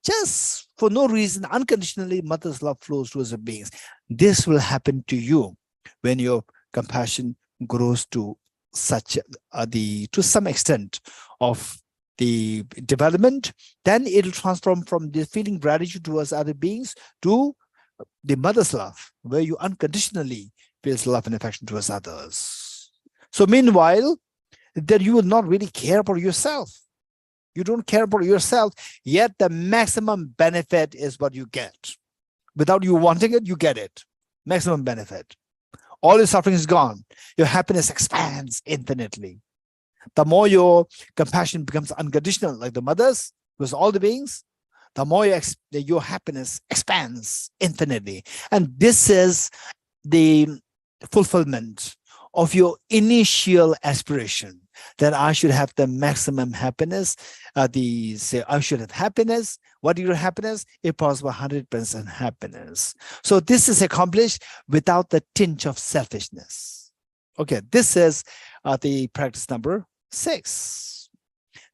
just for no reason, unconditionally, mother's love flows towards the beings. This will happen to you when your compassion grows to to some extent of the development. Then it'll transform from the feeling gratitude towards other beings to the mother's love, where you unconditionally feel love and affection towards others. So meanwhile, that you will not really care for yourself. You don't care about yourself, yet the maximum benefit is what you get. Without you wanting it, you get it. Maximum benefit. All your suffering is gone. Your happiness expands infinitely. The more your compassion becomes unconditional, like the mother's, with all the beings, the more your happiness expands infinitely. And this is the fulfillment of your initial aspiration, that I should have the maximum happiness. I should have happiness. What is your happiness? If possible, 100% happiness. So this is accomplished without the tinge of selfishness. Okay, this is the practice number 6.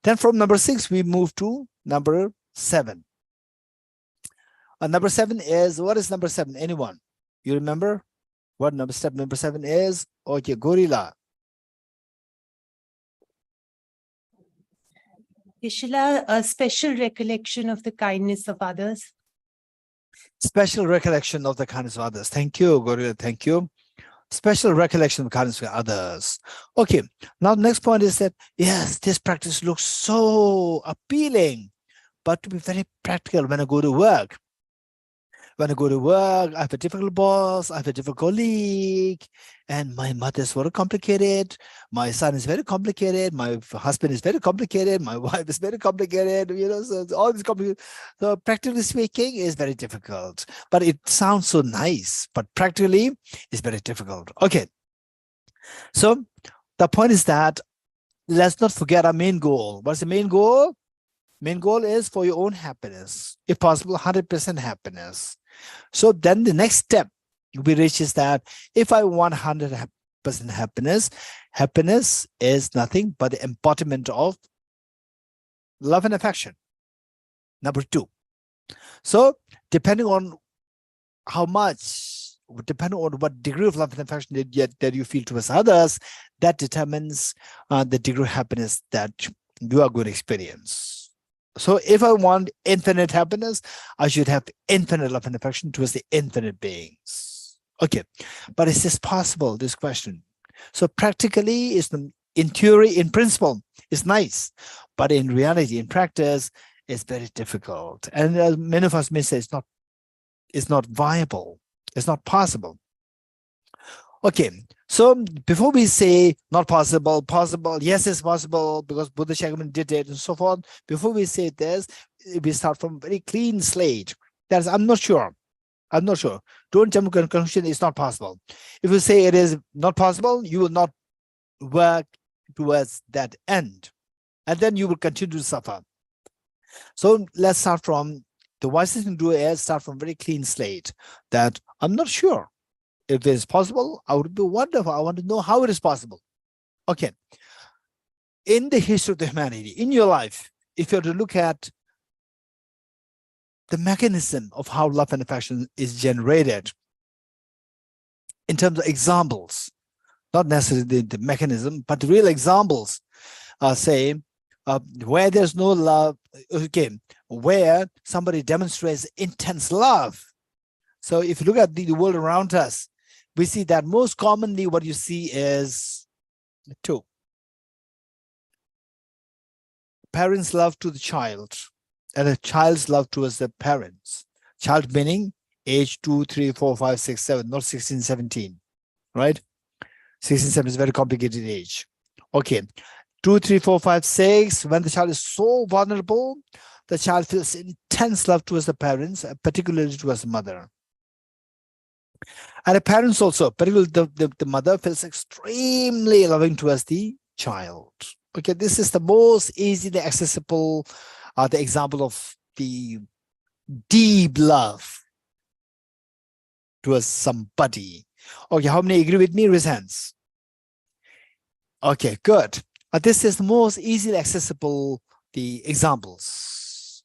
Then from number 6, we move to number 7. Number 7 is, what is number 7? Anyone? You remember what step number 7 is? Okay, Gorilla. Ishila, a special recollection of the kindness of others. Special recollection of the kindness of others. Thank you, Gorilla. Thank you. Special recollection of kindness of others. Okay, now the next point is that, yes, this practice looks so appealing, but to be very practical when I go to work. When I go to work, I have a difficult boss, I have a difficult colleague, and my mother is very complicated, my son is very complicated, my husband is very complicated, my wife is very complicated, so it's all this complicated. So practically speaking, is very difficult, but it sounds so nice, but practically it's very difficult. Okay, so the point is that let's not forget our main goal. What's the main goal? Main goal is for your own happiness, if possible, 100% happiness. So then the next step we reach is that if I want 100% happiness, happiness is nothing but the embodiment of love and affection. Number 2. So depending on how much, depending on what degree of love and affection that you feel towards others, that determines the degree of happiness that you are going to experience. So if I want infinite happiness, I should have infinite love and affection towards the infinite beings. Okay, but is this possible, this question? So practically, in theory, in principle, it's nice, but in reality, in practice, it's very difficult. And many of us may say it's not viable, it's not possible. Okay, so before we say not possible, possible, yes, it's possible because Buddha Shakyamuni did it and so forth. Before we say this, we start from a very clean slate. That's I'm not sure. I'm not sure. Don't jump to conclusion. It's not possible. If you say it is not possible, you will not work towards that end, and then you will continue to suffer. So let's start from the wisest thing to do is start from very clean slate. That I'm not sure if it is possible. I would be wonderful. I want to know how it is possible. Okay. In the history of the humanity, in your life, if you were to look at the mechanism of how love and affection is generated in terms of examples, not necessarily the mechanism, but the real examples, say, where there's no love, okay, where somebody demonstrates intense love. So if you look at the world around us, we see that most commonly what you see is two. Parents' love to the child, and a child's love towards the parents. Child meaning age 2, 3, 4, 5, 6, 7, not 16, 17, right? 16, 17 is a very complicated age. Okay, 2, 3, 4, 5, 6, when the child is so vulnerable, the child feels intense love towards the parents, particularly towards the mother. And the parents also, particularly the mother, feels extremely loving towards the child. Okay, this is the most easily accessible, the example of the deep love towards somebody. Okay, how many agree with me? Raise hands. Okay, good. This is the most easily accessible, the examples.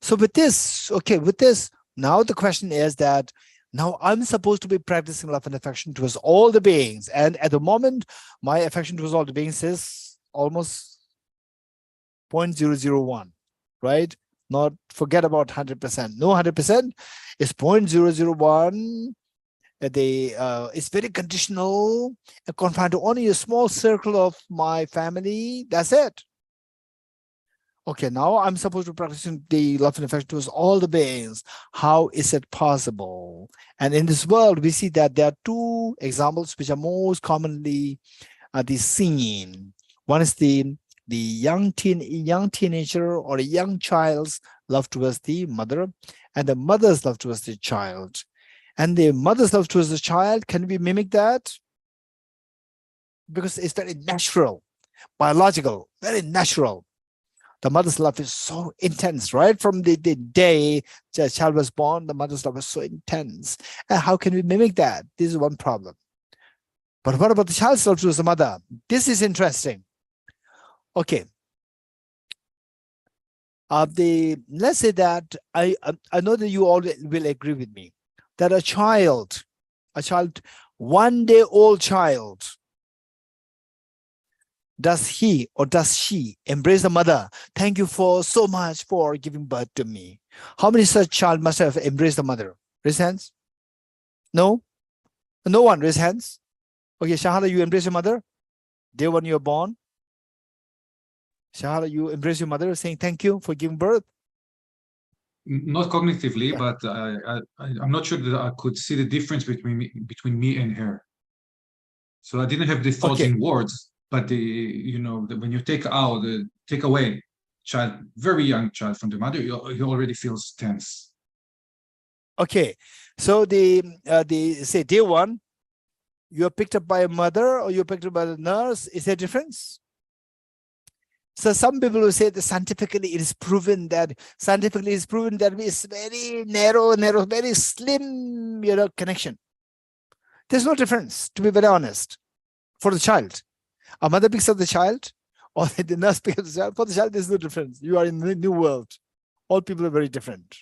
So with this, okay, with this, now the question is that now I'm supposed to be practicing love and affection towards all the beings. And at the moment, my affection towards all the beings is almost 0.001, right? Not forget about 100%. No 100%, it's 0.001. It's very conditional and confined to only a small circle of my family. That's it. Okay, now I'm supposed to practice the love and affection towards all the beings. How is it possible? And in this world, we see that there are two examples which are most commonly seen. One is the young teenager or a young child's love towards the mother, and the mother's love towards the child. And the mother's love towards the child, can we mimic that? Because it's very natural, biological, very natural. The mother's love is so intense, right? From the day the child was born, the mother's love was so intense. And how can we mimic that? This is one problem. But what about the child's love towards the mother? This is interesting. Okay. Let's say that I know that you all will agree with me that a child, 1-day-old child, does he or does she embrace the mother? Thank you for so much for giving birth to me. How many such child must have embraced the mother? Raise hands. No? No one. Raise hands. Okay, Shahara, you embrace your mother? Day one you're born. Shahara, you embrace your mother saying thank you for giving birth? Not cognitively, Yeah. but I'm not sure that I could see the difference between me and her. So I didn't have the thoughts Okay. in words, but when you take away child, very young child from the mother, he already feels tense. Okay. So say day one, you're picked up by a mother or you're picked up by the nurse. Is there a difference? So some people will say that scientifically it is proven that it's very narrow, very slim, connection. There's no difference, to be very honest, for the child. A mother picks up the child or the nurse picks up the child. For the child, there's no difference. You are in the new world. All people are very different.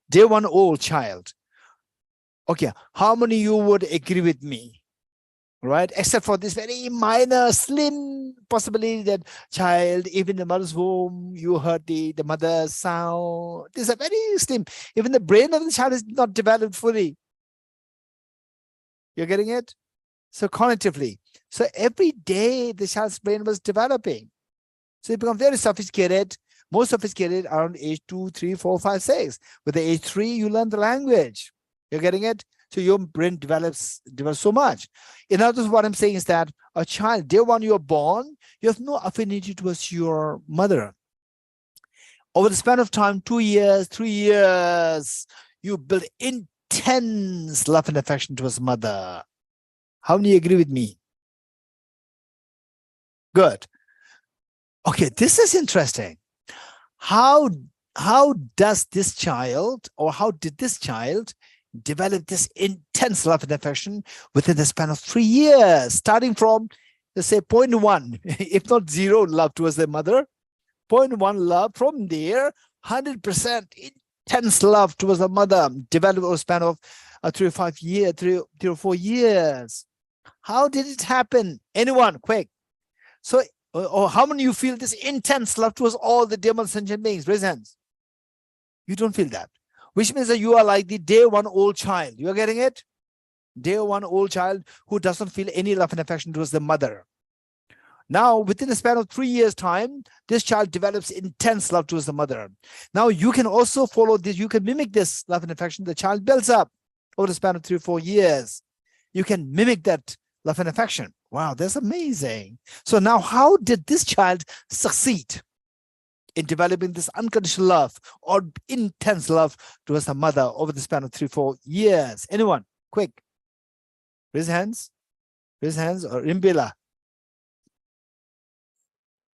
Day one old child. Okay, how many of you would agree with me? Right, except for this very minor, slim possibility that child, even in the mother's womb, you heard the mother's sound. This is a very slim. Even the brain of the child is not developed fully. You're getting it? So cognitively. So every day the child's brain was developing. So it becomes very sophisticated, more sophisticated around age 2, 3, 4, 5, 6. With the age 3, you learn the language. You're getting it? So your brain develops so much. In other words, what I'm saying is that a child, day one you're born, you have no affinity towards your mother. Over the span of time, 2 years, 3 years, you build intense love and affection towards mother. How many agree with me? Good. Okay, this is interesting. How does this child, or how did this child develop this intense love and affection within the span of 3 years, starting from, let's say, 0.1, if not 0 love towards their mother, 0.1 love, from there, 100% intense love towards the mother, developed over a span of 3 or 5 years, 3 or 4 years. How did it happen? Anyone, quick. So, or how many of you feel this intense love towards all the dear mother sentient beings? Raise hands. You don't feel that, which means that you are like the day one old child. You are getting it? Day one old child who doesn't feel any love and affection towards the mother. Now, within a span of 3 years' time, this child develops intense love towards the mother. Now, you can also follow this. You can mimic this love and affection the child builds up over the span of 3 or 4 years. You can mimic that love and affection. Wow, that's amazing. So now, how did this child succeed in developing this unconditional love or intense love towards the mother over the span of 3 or 4 years? Anyone? Quick. Raise hands. Raise hands. Or Rimbila.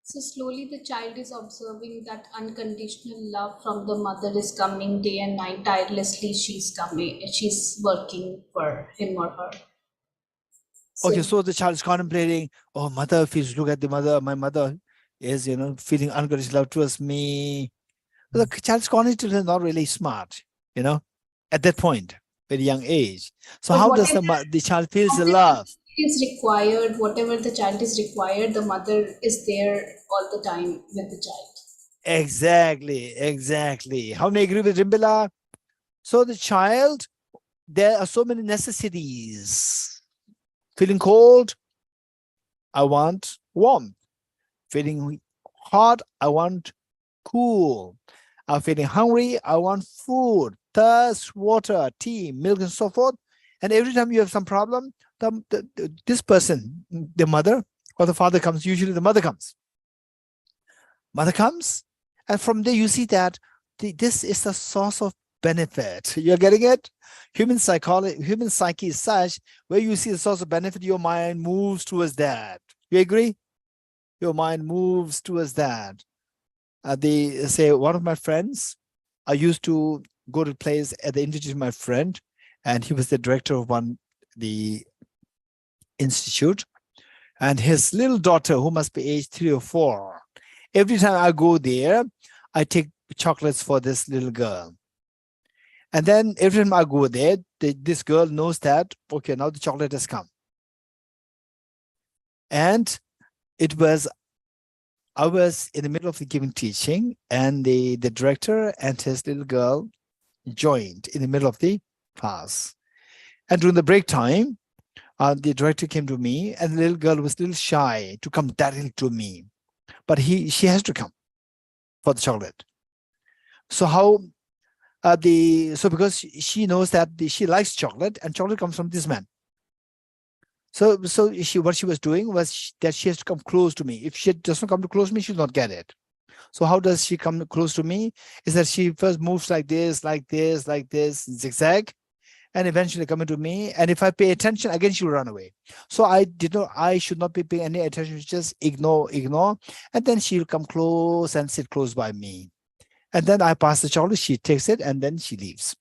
So slowly the child is observing that unconditional love from the mother is coming day and night. Tirelessly she's working for him or her. Okay, so the child is contemplating, oh, mother feels, look at the mother, my mother is, feeling unconditional love towards me. The child's cognitive is not really smart, at that point, very young age. So But how does the child feels the love? Is required, whatever the child is required, the mother is there all the time with the child. Exactly. How many agree with Rimbila? So the child, there are so many necessities. Feeling cold, I want warmth. Feeling hot, I want cool. I'm feeling hungry, I want food, thirst, water, tea, milk, and so forth. And every time you have some problem, this person, the mother or the father comes. Usually the mother comes. Mother comes, and from there you see that this is the source of benefit. You're getting it? Human psychology, human psyche is such where you see the source of benefit, your mind moves towards that. You agree? Your mind moves towards that. They say, one of my friends, I used to go to a place at the institute of my friend, and he was the director of the institute, and his little daughter, who must be age 3 or 4, every time I go there, I take chocolates for this little girl. And then every time I go there, this girl knows that, okay, now the chocolate has come. And I was in the middle of the giving teaching, and the director and his little girl joined in the middle of the class. And during the break time, the director came to me, and the little girl was a little shy to come directly to me. But she has to come for the chocolate. So because she knows that she likes chocolate, and chocolate comes from this man. So what she was doing was that she has to come close to me. If she doesn't come too close to me, she'll not get it. So how does she come close to me? Is that she first moves like this, zigzag, and eventually coming to me. And if I pay attention, again, she'll run away. So I should not be paying any attention, just ignore. And then she'll come close and sit close by me. And then I pass the chocolate, she takes it, and then she leaves.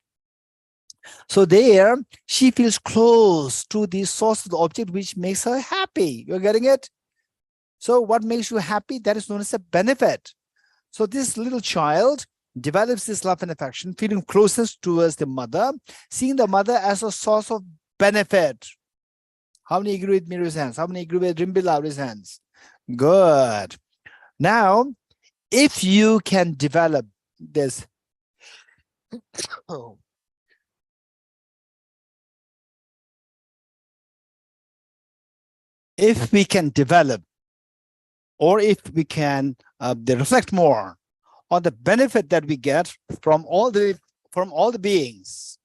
So there, she feels close to the source of the object, which makes her happy. You're getting it? So what makes you happy? That is known as a benefit. So this little child develops this love and affection, feeling closest towards the mother, seeing the mother as a source of benefit. How many agree with me? Raise hands. How many agree with Rimbila? Raise hands. Good. Now, if you can develop this, if we can develop, or if we can reflect more on the benefit that we get from all the beings,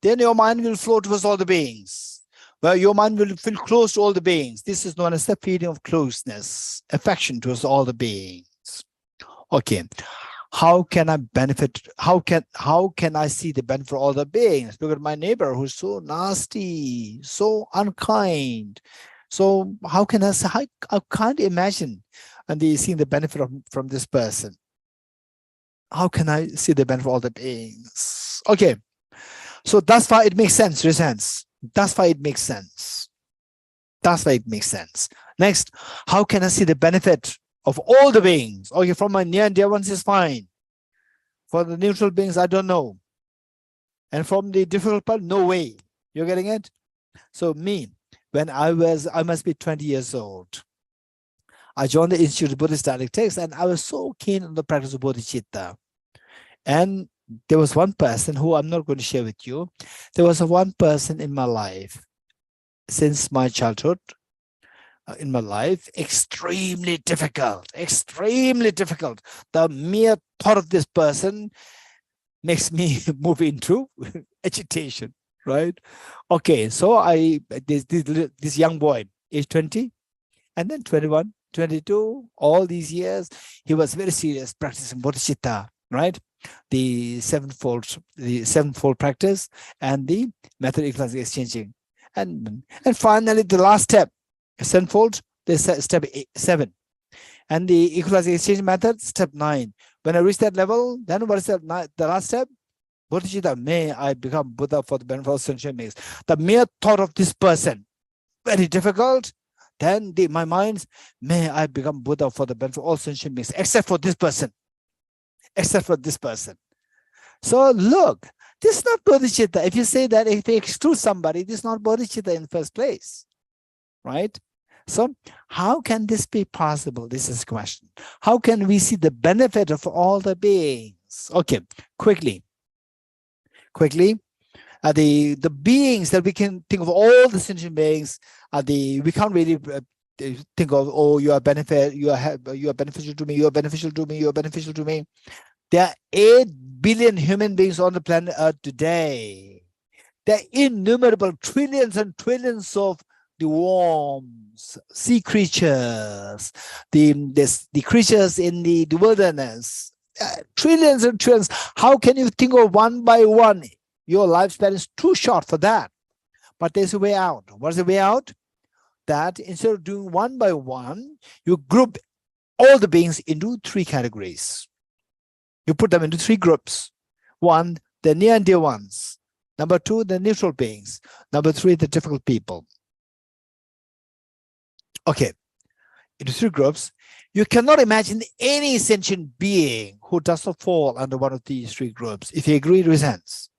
then your mind will flow towards all the beings, where your mind will feel close to all the beings. This is known as the feeling of closeness, affection towards all the beings. Okay. How can I benefit? How can I see the benefit for all the beings? Look at my neighbor who's so nasty, so unkind. So how can I say, I can't imagine and seeing the benefit from this person. How can I see the benefit of all the beings? Okay. So that's why it makes sense, That's why it makes sense. That's why it makes sense. Next, how can I see the benefit of all the beings? Okay, from my near and dear ones is fine. For the neutral beings, I don't know. And from the difficult part, no way. You're getting it? So me, when I must be 20 years old. I joined the Institute of Buddhist Dialectics and I was so keen on the practice of Bodhicitta. And there was one person who I'm not going to share with you. There was one person in my life since my childhood, in my life, extremely difficult. The mere thought of this person makes me move into agitation, right? Okay, so this young boy, age 20, and then 21, 22, all these years, he was very serious practicing Bodhicitta, right? The sevenfold practice and the method equalizing exchanging. And finally, the last step, sevenfold, step 7. And the equalizing exchange method, step 9. When I reach that level, then what is the last step? Bodhicitta, may I become Buddha for the benefit of sentient beings. The mere thought of this person, very difficult. Then my mind, may I become Buddha for the benefit of all sentient beings, except for this person. So look, this is not Bodhicitta. If you say that, if you exclude somebody, this is not Bodhicitta in the first place, right? So how can this be possible? This is the question. How can we see the benefit of all the beings? Okay, quickly. The beings that we can think of, all the sentient beings, we can't really think of, oh, you are beneficial to me, you are beneficial to me, you are beneficial to me. There are 8 billion human beings on the planet Earth today. There are innumerable trillions and trillions of the worms, sea creatures, the creatures in the wilderness, trillions and trillions. How can you think of one by one? Your lifespan is too short for that. But there's a way out. What is the way out? That instead of doing one by one, you group all the beings into 3 categories. You put them into 3 groups. 1, the near and dear ones. Number 2, the neutral beings. Number 3, the difficult people. Okay, into 3 groups. You cannot imagine any sentient being who does not fall under one of these 3 groups. If you agree, raise hands.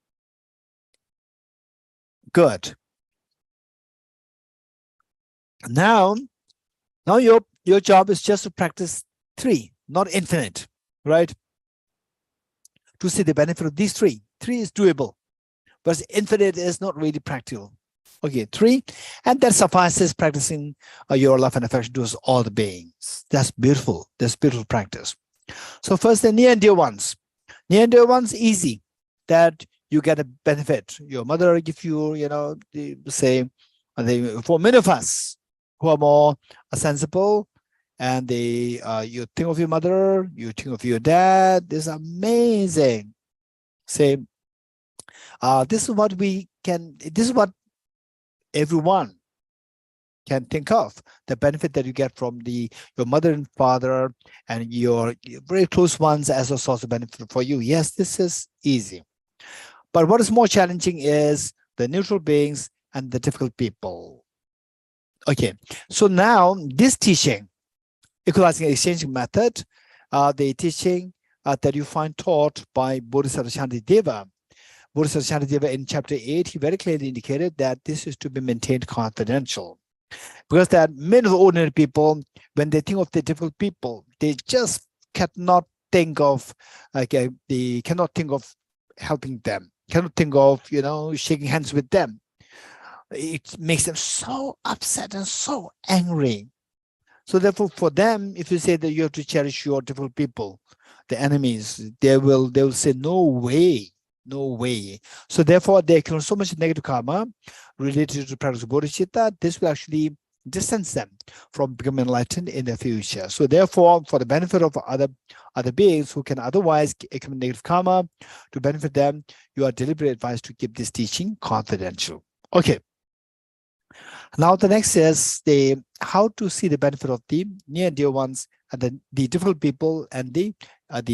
Good. Now your job is just to practice 3, not infinite, right? To see the benefit of these 3. 3 is doable, but infinite is not really practical. Okay, 3, and that suffices practicing your love and affection towards all the beings. That's beautiful. That's beautiful practice. So first, the near and dear ones. Near and dear ones, easy. That you get a benefit. Your mother give you, for many of us who are more sensible, and you think of your mother, you think of your dad. This is amazing. Say, this is what everyone can think of, the benefit that you get from your mother and father and your very close ones as a source of benefit for you. Yes, this is easy. But what is more challenging is the neutral beings and the difficult people. Okay, so now this teaching, equalizing exchanging method, the teaching that you find taught by Bodhisattva Shantideva. Bodhisattva Shantideva in chapter 8, he very clearly indicated that this is to be maintained confidential. Because there are many ordinary people, when they think of the difficult people, they just cannot think of, they cannot think of helping them, cannot think of, shaking hands with them. It makes them so upset and so angry. So therefore, for them, if you say that you have to cherish your difficult people, the enemies, they will say, no way. So therefore, they accumulate so much negative karma related to the practice of bodhicitta. This will actually distance them from becoming enlightened in the future. So therefore, for the benefit of other beings who can otherwise accumulate negative karma, to benefit them, you are deliberately advised to keep this teaching confidential. Okay. Now the next is the how to see the benefit of the near dear ones and the difficult people and the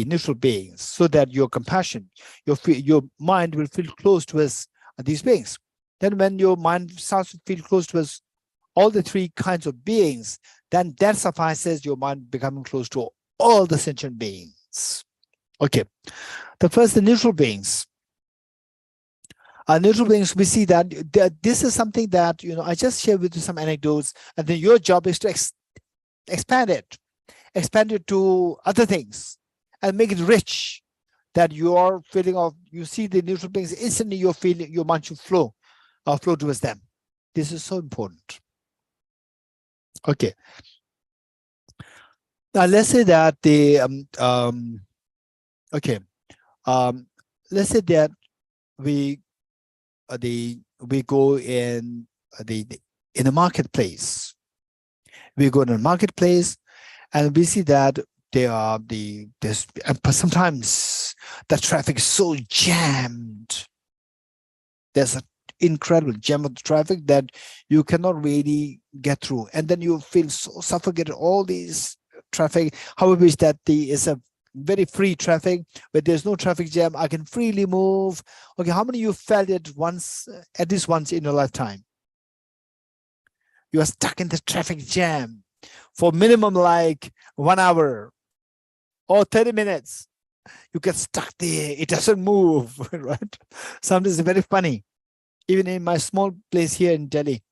neutral beings, so that your compassion, your mind will feel close to these beings. Then when your mind starts to feel close to all the three kinds of beings, then that suffices your mind becoming close to all the sentient beings. Okay, the first, the neutral beings. Neutral beings, we see that this is something that, you know, I just share with you some anecdotes, and then your job is to expand it to other things and make it rich, that your feeling of, you see the neutral beings, instantly your feeling, your mind should flow towards them. This is so important. Okay. Now let's say that let's say that we go in the marketplace. We go to the marketplace and we see that sometimes the traffic is so jammed. There's an incredible jam of the traffic that you cannot really get through, and then you feel so suffocated. All these traffic. However, is that is a very free traffic where there's no traffic jam. I can freely move. Okay, how many of you felt it once, at least once in your lifetime? You are stuck in the traffic jam for minimum like 1 hour or 30 minutes. You get stuck there. It doesn't move, right? Sometimes it's very funny. Even in my small place here in Delhi,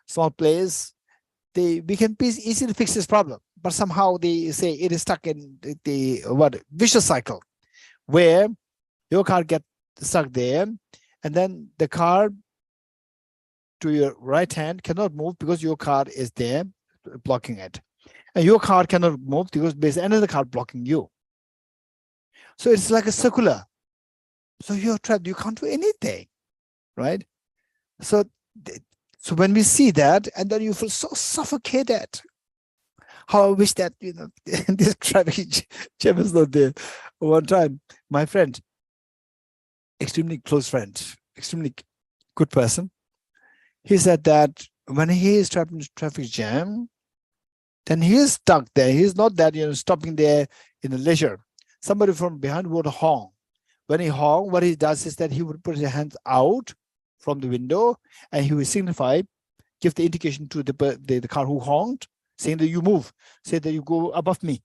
small place, we can easily fix this problem. But somehow they say it is stuck in the vicious cycle, where your car gets stuck there, and then the car to your right hand cannot move because your car is there blocking it, and your car cannot move because there's another car blocking you. So it's like a circular. So you're trapped. You can't do anything, right? So when we see that, and then you feel so suffocated. How I wish that, you know, this traffic jam is not there. One time, my friend, extremely close friend, extremely good person, he said that when he is trapped in a traffic jam, then he is stuck there. He's not that, you know, stopping there in a leisure. Somebody from behind would honk. When he honk, what he does is that he would put his hands out from the window and he will signify, give the indication to the car who honked, saying that you move, say that you go above me,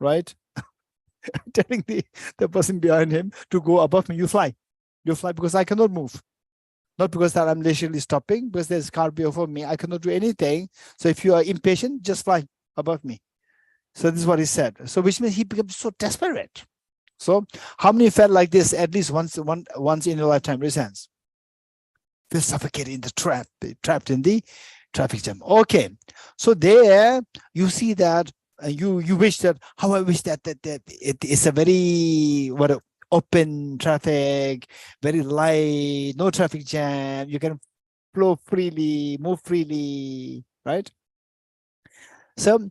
right? Telling the person behind him to go above me. You fly because I cannot move. Not because that I'm leisurely stopping, because there's a car before me. I cannot do anything. So if you are impatient, just fly above me. So this is what he said. So which means he becomes so desperate. So how many felt like this at least once in your lifetime? Raise hands. Feel suffocated in the trapped in the traffic jam. Okay, so there you see that you wish that, how I wish that it is a very open traffic, very light, no traffic jam. You can flow freely, move freely, right? So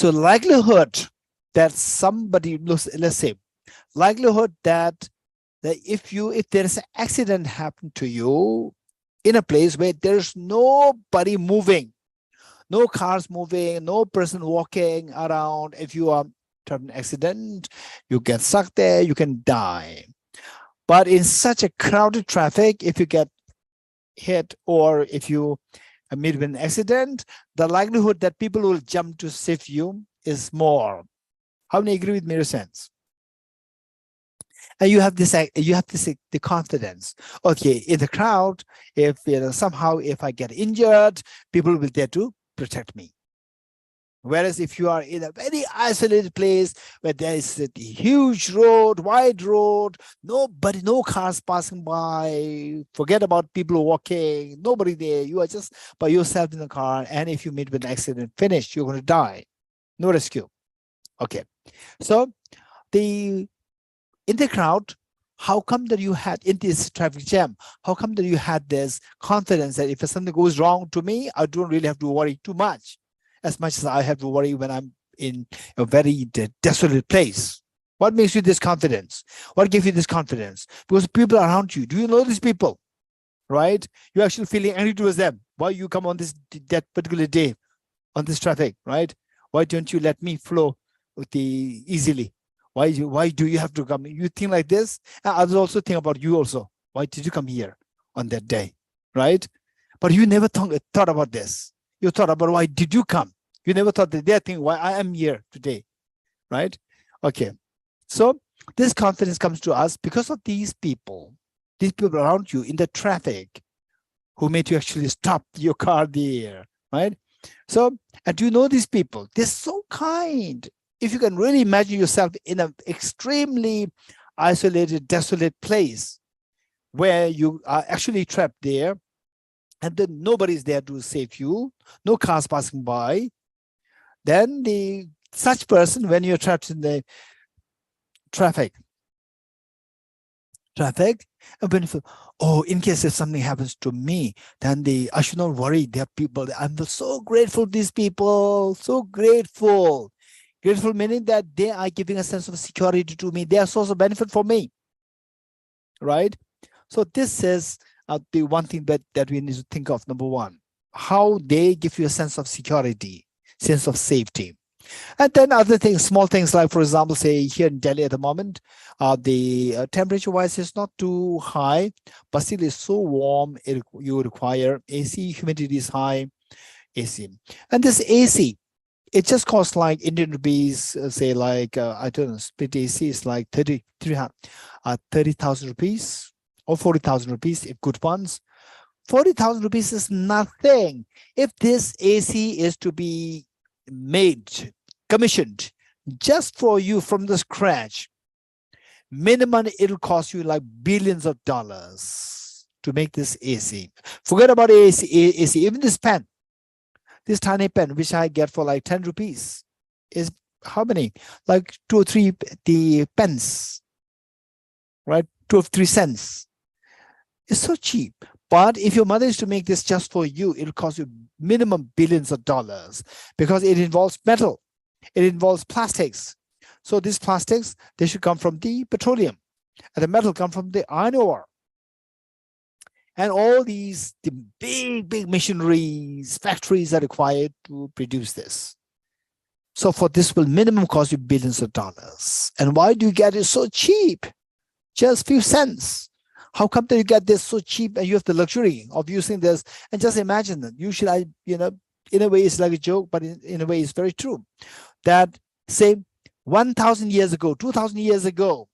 likelihood that somebody, let's say, likelihood that if there is an accident happen to you in a place where there's nobody moving, no cars moving, no person walking around, if you are to an accident, you get stuck there, you can die. But in such a crowded traffic, if you get hit or if you meet with an accident, the likelihood that people will jump to save you is more. How many agree with me, sense? And you have the confidence. Okay, in the crowd, if somehow if I get injured, people will be there to protect me. Whereas if you are in a very isolated place where there is a huge road, wide road, nobody, no cars passing by, forget about people walking, nobody there, you are just by yourself in the car, and if you meet with an accident, finished, you're going to die. No rescue. Okay, so in the crowd, how come that you had in this traffic jam? How come that you had this confidence that if something goes wrong to me, I don't really have to worry too much as I have to worry when I'm in a very desolate place? What makes you this confidence? What gives you this confidence? Because people around you, do you know these people? Right? You're actually feeling angry towards them. Why you come on that particular day on this traffic, right? Why don't you let me flow with easily? Why do you have to come? You think like this, and others also think about you also. Why did you come here on that day, right? But you never thought about this. You thought about why did you come? You never thought that they're thinking why I am here today, right? Okay, so this confidence comes to us because of these people around you in the traffic who made you actually stop your car there, right? So, and you know these people, they're so kind. If you can really imagine yourself in an extremely isolated, desolate place where you are actually trapped there, and then nobody's there to save you, no cars passing by, then such person, when you're trapped in the traffic, and when you feel, oh, in case if something happens to me, then I should not worry. There are people. I'm so grateful to these people. So grateful. Grateful meaning that they are giving a sense of security to me. They are a source of benefit for me. Right? So this is the one thing that we need to think of. Number one, how they give you a sense of security, sense of safety. And then other things, small things like, for example, say here in Delhi at the moment, the temperature-wise is not too high, but still is so warm, you require AC, humidity is high, AC. And this AC, it just costs like Indian rupees, say like, I don't know, split AC is like 30,000 rupees or 40,000 rupees, if good ones. 40,000 rupees is nothing. If this AC is to be commissioned just for you from the scratch, minimum it'll cost you like billions of dollars to make this AC. Forget about AC, even this pen, this tiny pen, which I get for like 10 rupees, is how many? Like 2 or 3 the pence, right? 2 or 3 cents. It's so cheap. But if your mother is to make this just for you, it'll cost you minimum billions of dollars because it involves metal. It involves plastics. So these plastics, they should come from the petroleum, and the metal come from the iron ore. And all the big machineries, factories are required to produce this. So for this will minimum cost you billions of dollars. And why do you get it so cheap? Just few cents. How come that you get this so cheap and you have the luxury of using this? And just imagine that usually, in a way it's like a joke, but in a way it's very true. That say 1,000 years ago, 2,000 years ago,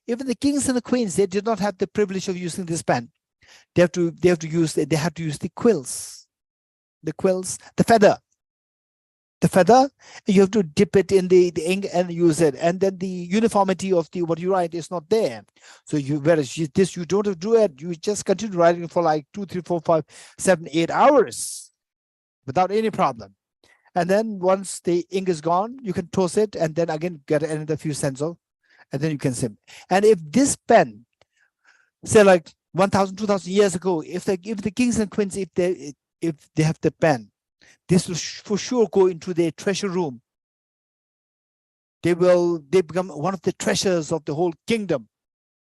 even the kings and the queens, they did not have the privilege of using this pen. They had to use the quills, the feather. The feather, you have to dip it in the ink and use it, and then the uniformity of what you write is not there. So whereas you don't have to do it, you just continue writing for like 2, 3, 4, 5, 7, 8 hours without any problem. And then once the ink is gone, you can toss it and then again get another few cents off, and then you can sim. And if this pen, say like 1,000, 2,000 years ago, if the kings and queens, if they have the pen, this will for sure go into their treasure room. They become one of the treasures of the whole kingdom.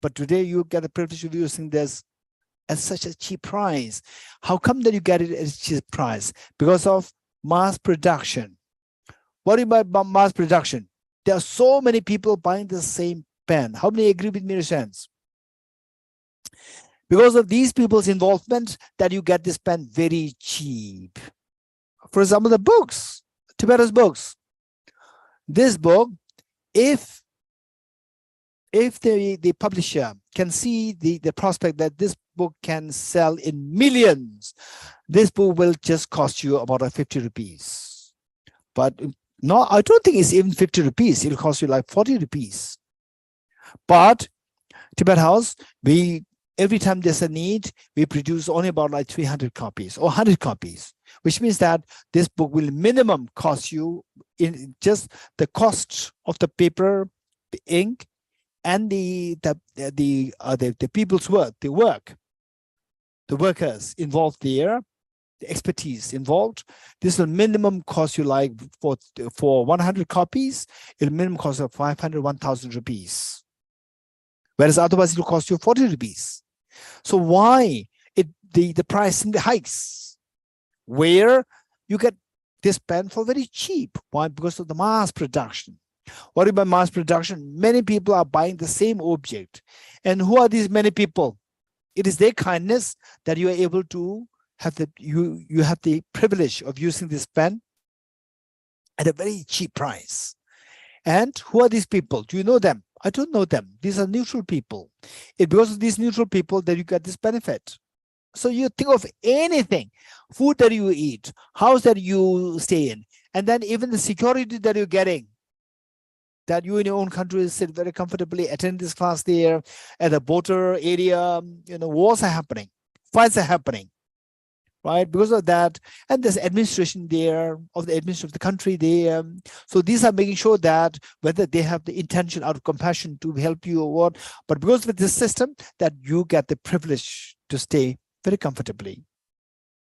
But today you get the privilege of using this at such a cheap price. How come that you get it at a cheap price? Because of mass production. What do you mean by mass production? There are so many people buying the same pen. How many agree with me, Rishans? Because of these people's involvement, that you get this pen very cheap. For example, the books, Tibeta's books. This book, if the publisher can see the prospect that this book can sell in millions, this book will just cost you about 50 rupees. But no, I don't think it's even 50 rupees. It'll cost you like 40 rupees. But Tibet House, every time there's a need, we produce only about like 300 copies or 100 copies, which means that this book will minimum cost you in just the cost of the paper, the ink, and the people's work, the workers involved there, the expertise involved. This will minimum cost you like for 100 copies, it'll minimum cost of 500, 1,000 rupees. Whereas otherwise it will cost you 40 rupees. So why the price simply hikes? Where you get this pen for very cheap. Why? Because of the mass production. What about mass production? Many people are buying the same object. And who are these many people? It is their kindness that you are able to have you have the privilege of using this pen at a very cheap price. And who are these people? Do you know them? I don't know them. These are neutral people. It's because of these neutral people that you get this benefit. So you think of anything, food that you eat, house that you stay in, and then even the security that you're getting, that you in your own country sit very comfortably, attend this class there, at the border area, wars are happening, fights are happening, right? Because of that, and there's administration there, of the administration of the country there. So these are making sure that whether they have the intention out of compassion to help you or what, but because of this system, that you get the privilege to stay very comfortably.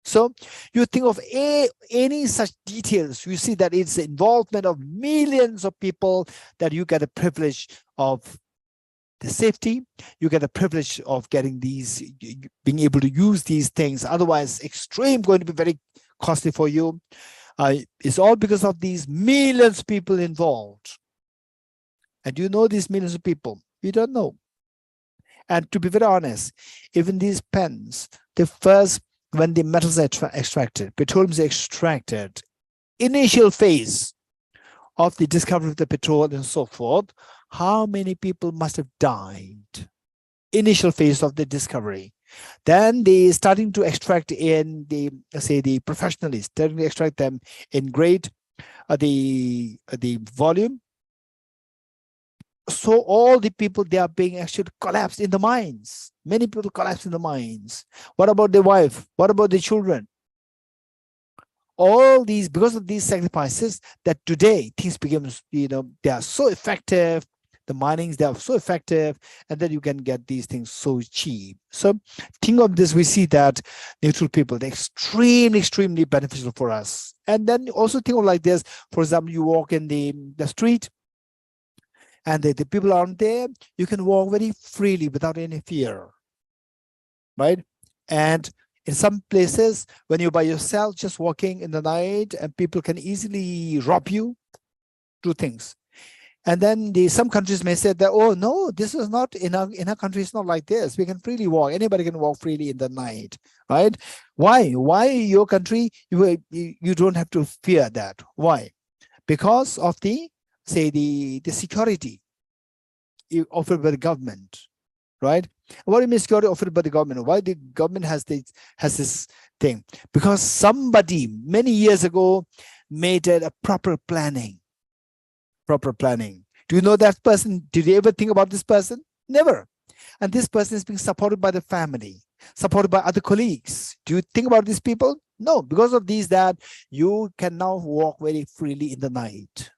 So you think of any such details, you see that it's the involvement of millions of people that you get the privilege of the safety, you get the privilege of getting these, being able to use these things. Otherwise, extreme going to be very costly for you. It's all because of these millions of people involved. And you know these millions of people? You don't know. And to be very honest, even these pens, when the metals are extracted, petroleum is extracted, initial phase of the discovery of the petrol and so forth, how many people must have died? Initial phase of the discovery. Then they starting to extract in the, say, the professionalists, starting to extract them in great the volume. So all the people, they are being actually collapsed in the mines. Many people collapse in the mines. What about the wife? What about the children? All these, because of these sacrifices, that today things become, they are so effective. The minings, they are so effective, and then you can get these things so cheap. So think of this, we see that neutral people, they're extremely, extremely beneficial for us. And then also think of like this, for example, you walk in the street, and the people around there, you can walk very freely without any fear, right? And in some places, when you're by yourself, just walking in the night, and people can easily rob you, do things. And then some countries may say that, oh, no, this is not, in our country, it's not like this. We can freely walk. Anybody can walk freely in the night, right? Why? Why your country, you don't have to fear that? Why? Because of the, say, the security offered by the government, right? What do you mean security offered by the government? Why the government has this thing? Because somebody many years ago made it a proper planning. Do you know that person? Did you ever think about this person? Never. And this person is being supported by the family, supported by other colleagues. Do you think about these people? No, because of these, that you can now walk very freely in the night.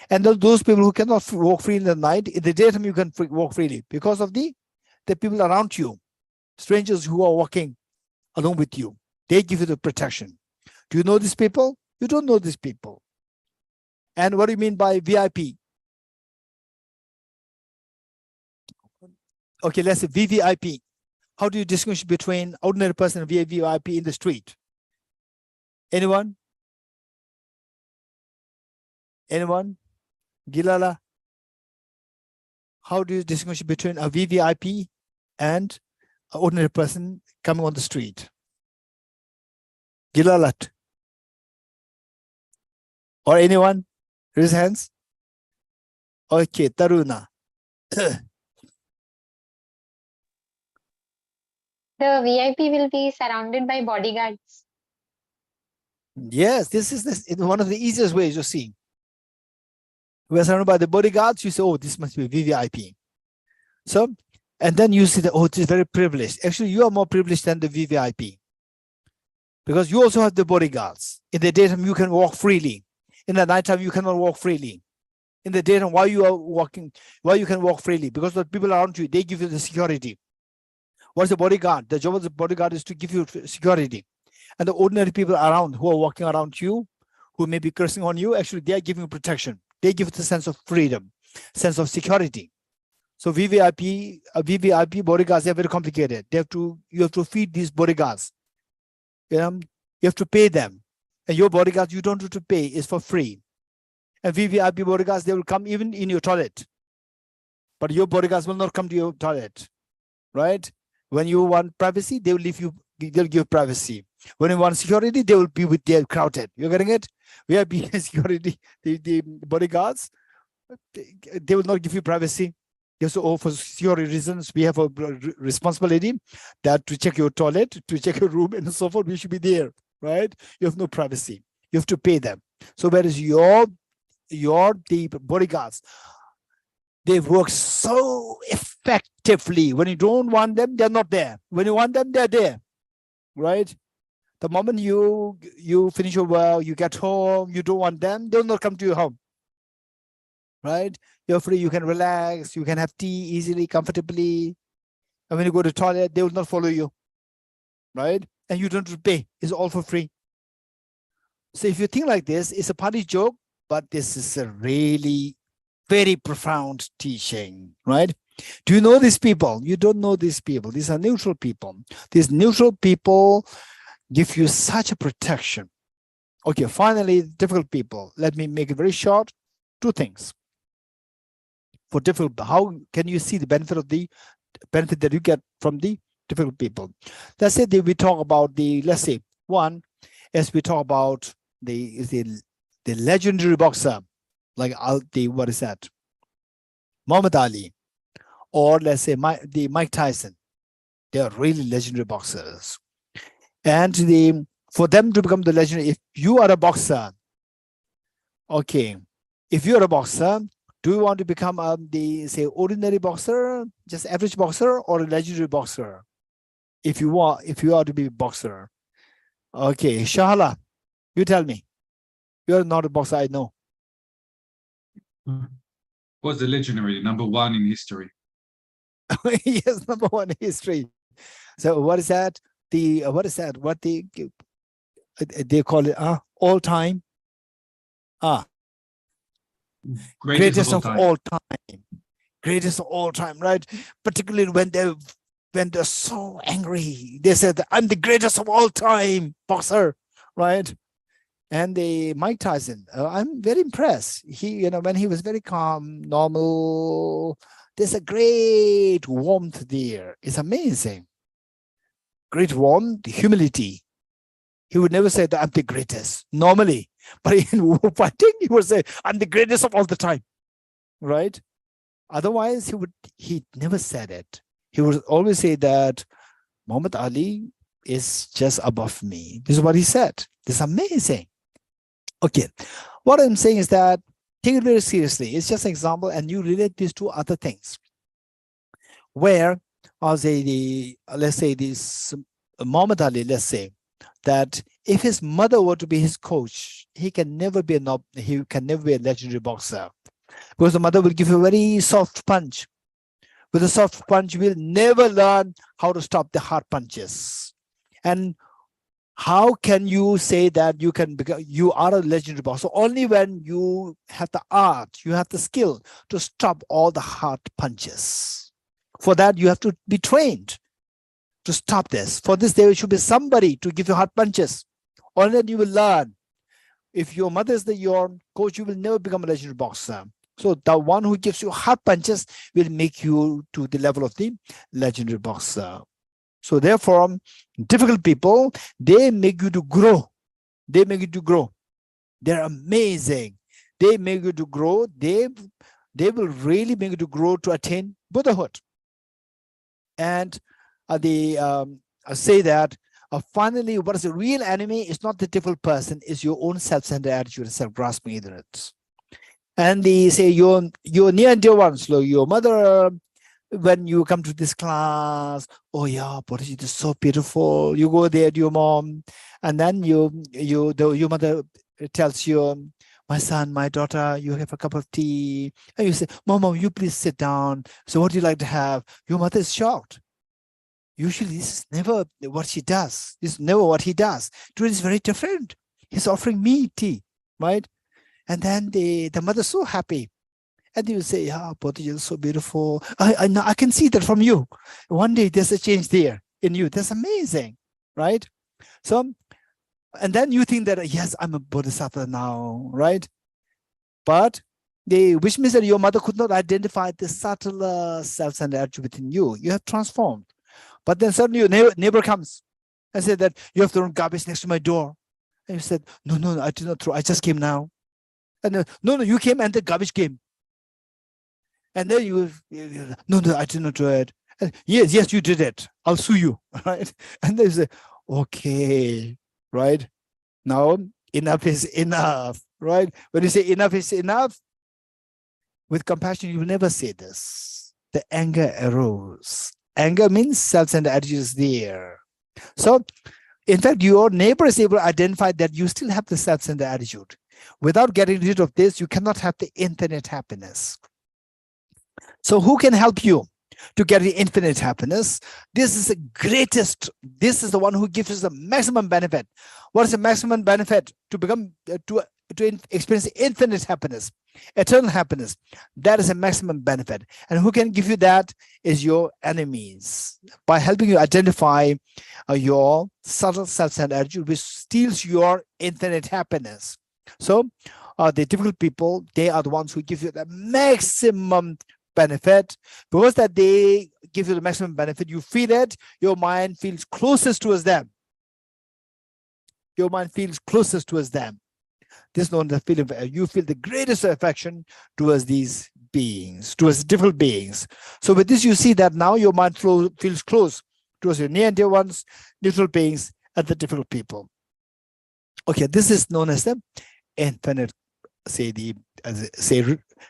And those people who cannot walk freely in the night, in the daytime you can walk freely because of the people around you, strangers who are walking along with you. They give you the protection. Do you know these people? You don't know these people. And what do you mean by VIP? Okay, let's say VVIP. How do you distinguish between ordinary person and VVIP in the street? Anyone? Anyone? Gilala? How do you distinguish between a VVIP and an ordinary person coming on the street? Gilalat? Or anyone? Raise hands. Okay, Taruna. The VIP will be surrounded by bodyguards. Yes, this is one of the easiest ways you see. We are surrounded by the bodyguards. You say, oh, this must be VVIP. So, and then you see that, oh, it is very privileged. Actually, you are more privileged than the VVIP. Because you also have the bodyguards. In the daytime, you can walk freely. In the nighttime, you cannot walk freely. In the daytime, why you are walking, why you can walk freely? Because the people around you, they give you the security. What's the bodyguard? The job of the bodyguard is to give you security. And the ordinary people around who are walking around you, who may be cursing on you, actually they are giving you protection. They give the sense of freedom, sense of security. So VVIP bodyguards, they're very complicated. You have to feed these bodyguards. You have to pay them. And your bodyguards, you don't have to pay, it's for free. And VVIP bodyguards, they will come even in your toilet. But your bodyguards will not come to your toilet, right? When you want privacy, they will they'll give privacy. When you want security, they will be with their crowded. You're getting it? VIP security, the bodyguards, they will not give you privacy. So for security reasons, we have a responsibility that to check your toilet, to check your room, and so forth. We should be there, right? You have no privacy. You have to pay them. So whereas the bodyguards, they work so effectively. When you don't want them, they're not there. When you want them, they're there, right? The moment you finish your work, you get home, you don't want them, they'll not come to your home, right? You're free, you can relax, you can have tea easily, comfortably. And when you go to the toilet, they will not follow you, right? And you don't have to pay, it's all for free. So if you think like this, it's a party joke, but this is a really very profound teaching, right? Do you know these people? You don't know these people. These are neutral people. These neutral people give you such a protection. Okay, finally, difficult people. Let me make it very short. Two things. For difficult, how can you see the benefit that you get from the difficult people? Let's say that we talk about let's say one, as we talk about the legendary boxer, like what is that? Muhammad Ali, or let's say Mike Tyson. They are really legendary boxers. And for them to become the legendary, if you are a boxer, okay, if you're a boxer, do you want to become say ordinary boxer, just average boxer, or a legendary boxer? If you are to be a boxer, okay, Shahala, you tell me. You're not a boxer, I know. Was the legendary #1 in history? Yes, #1 in history. So what is that? What is that? What they call it? All time. Greatest of all time. Greatest of all time, right? Particularly when they're so angry, they said, "I'm the greatest of all time boxer," right? And Mike Tyson, I'm very impressed. He, when he was very calm, normal, there's a great warmth there. It's amazing. Great warmth, humility. He would never say that I'm the greatest normally, but in fighting, he would say, "I'm the greatest of all the time," right? Otherwise, he never said it. He would always say that Muhammad Ali is just above me. This is what he said. This is amazing. Okay, what I'm saying is that take it very seriously. It's just an example, and you relate this to other things. Where let's say this Muhammad Ali, let's say that if his mother were to be his coach, he can never be a legendary boxer, because the mother will give a very soft punch. With a soft punch, you will never learn how to stop the hard punches. And how can you say that you are a legendary boxer? Only when you have the art, you have the skill to stop all the hard punches. For that, you have to be trained to stop this. For this, there should be somebody to give you hard punches. Only then you will learn. If your mother is your coach, you will never become a legendary boxer. So the one who gives you hard punches will make you to the level of the legendary boxer. So therefore, difficult people, they make you to grow. They make you to grow. They're amazing. They make you to grow. They will really make you to grow to attain Buddhahood. And they say that finally, what is the real enemy is not the difficult person, is your own self-centered attitude and self-grasping ignorance. And they say your near and dear ones, your mother, when you come to this class, oh yeah, Bodhicitta is so beautiful. You go there to your mom, and then your mother tells you, my son, my daughter, you have a cup of tea. And you say, Mom, you please sit down. So what do you like to have? Your mother is shocked. Usually this is never what she does. This is never what he does. Today is very different. He's offering me tea, right? And then the mother's so happy. And you say, yeah, Bodhicitta is so beautiful. I know, I can see that from you. One day there's a change there in you. That's amazing, right? So, and then you think that, yes, I'm a Bodhisattva now, right? But which means that your mother could not identify the subtler self-centered attitude within you. You have transformed. But then suddenly your neighbor comes and said that you have thrown garbage next to my door. And you said, no, I did not throw. I just came now. And no, you came and the garbage came. And then no, I did not do it. And, yes, you did it. I'll sue you, right? And they say, okay, right? Now, enough is enough, right? When you say enough is enough, with compassion, you will never say this. The anger arose. Anger means self-centered attitude is there. So, in fact, your neighbor is able to identify that you still have the self-centered attitude. Without getting rid of this, you cannot have the infinite happiness. So who can help you to get the infinite happiness? This is the greatest. This is the one who gives us the maximum benefit. What is the maximum benefit? To become, to experience infinite happiness, eternal happiness. That is a maximum benefit. And who can give you that is your enemies. By helping you identify your subtle self-centered attitude, which steals your infinite happiness. So the difficult people, they are the ones who give you the maximum benefit. Because that they give you the maximum benefit, you feel it, your mind feels closest towards them. Your mind feels closest towards them. This is known as the feeling of, you feel the greatest affection towards these beings, towards different beings. So with this, you see that now your mind feels close towards your near and dear ones, neutral beings, and the difficult people. Okay, this is known as the infinite,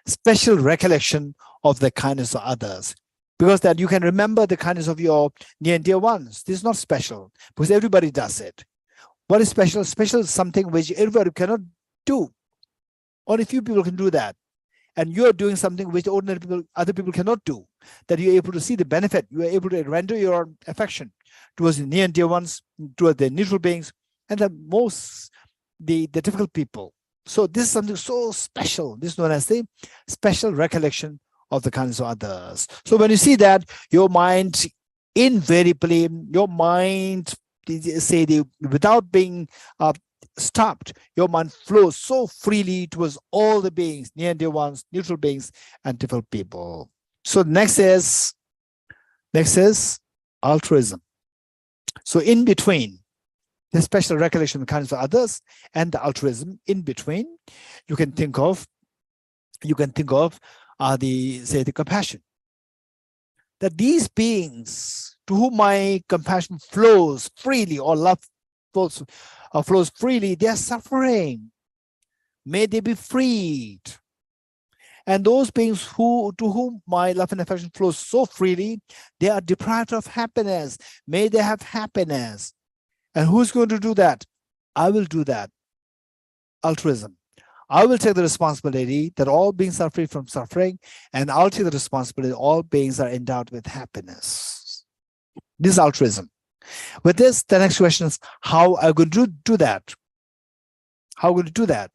special recollection of the kindness of others, because that you can remember the kindness of your near and dear ones. This is not special because everybody does it. What is special? Special is something which everybody cannot do. Only few people can do that. And you are doing something which ordinary people, other people cannot do. That you're able to see the benefit. You are able to render your affection towards the near and dear ones, towards the neutral beings, and the difficult people. So this is something so special. This is known as the special recollection of the kindness of others. So when you see that, your mind invariably, your mind, without being stopped, your mind flows so freely towards all the beings, near and dear ones, neutral beings, and difficult people. So next is altruism. So in between the special recollection of the kindness of others and the altruism, in between, you can think of the compassion. That these beings to whom my compassion flows freely, or love flows freely, they are suffering. May they be freed. And those beings to whom my love and affection flows so freely, they are deprived of happiness. May they have happiness. And who's going to do that? I will do that. Altruism. I will take the responsibility that all beings are free from suffering, and I'll take the responsibility that all beings are endowed with happiness. This is altruism. With this, the next question is, how are you going to do that? How are you going to do that?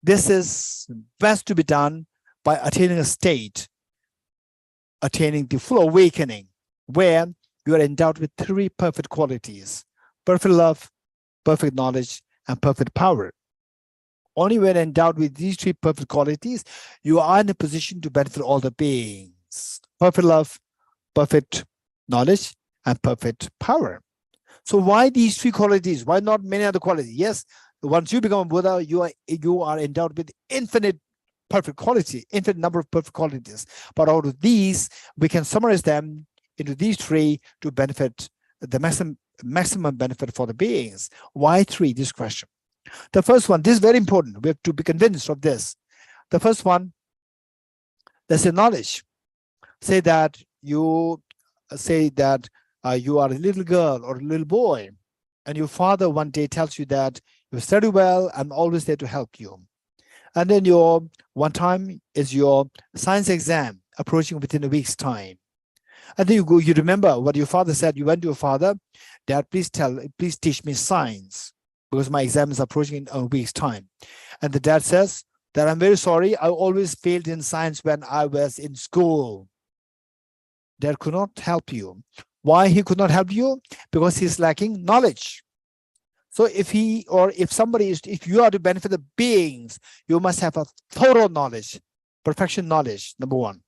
This is best to be done by attaining a state, attaining the full awakening, where you are endowed with three perfect qualities: perfect love, perfect knowledge, and perfect power. Only when endowed with these three perfect qualities, you are in a position to benefit all the beings. Perfect love, perfect knowledge, and perfect power. So why these three qualities? Why not many other qualities? Yes, once you become a Buddha, you are endowed with infinite perfect quality, infinite number of perfect qualities. But out of these, we can summarize them into these three to benefit the maximum benefit for the beings. Why three? This question. The first one, this is very important. We have to be convinced of this. The first one, that's the knowledge. Say that you are a little girl or a little boy, and your father one day tells you that You study well, I'm always there to help you. And then your one time is your science exam approaching within a week's time. And then you remember what your father said. You went to your father, Dad, please teach me science because my exam is approaching in a week's time. And the dad says that I'm very sorry, I always failed in science when I was in school. Dad could not help you. Why he could not help you? Because he's lacking knowledge. So if you are to benefit the beings, you must have a thorough knowledge, perfection knowledge, number one.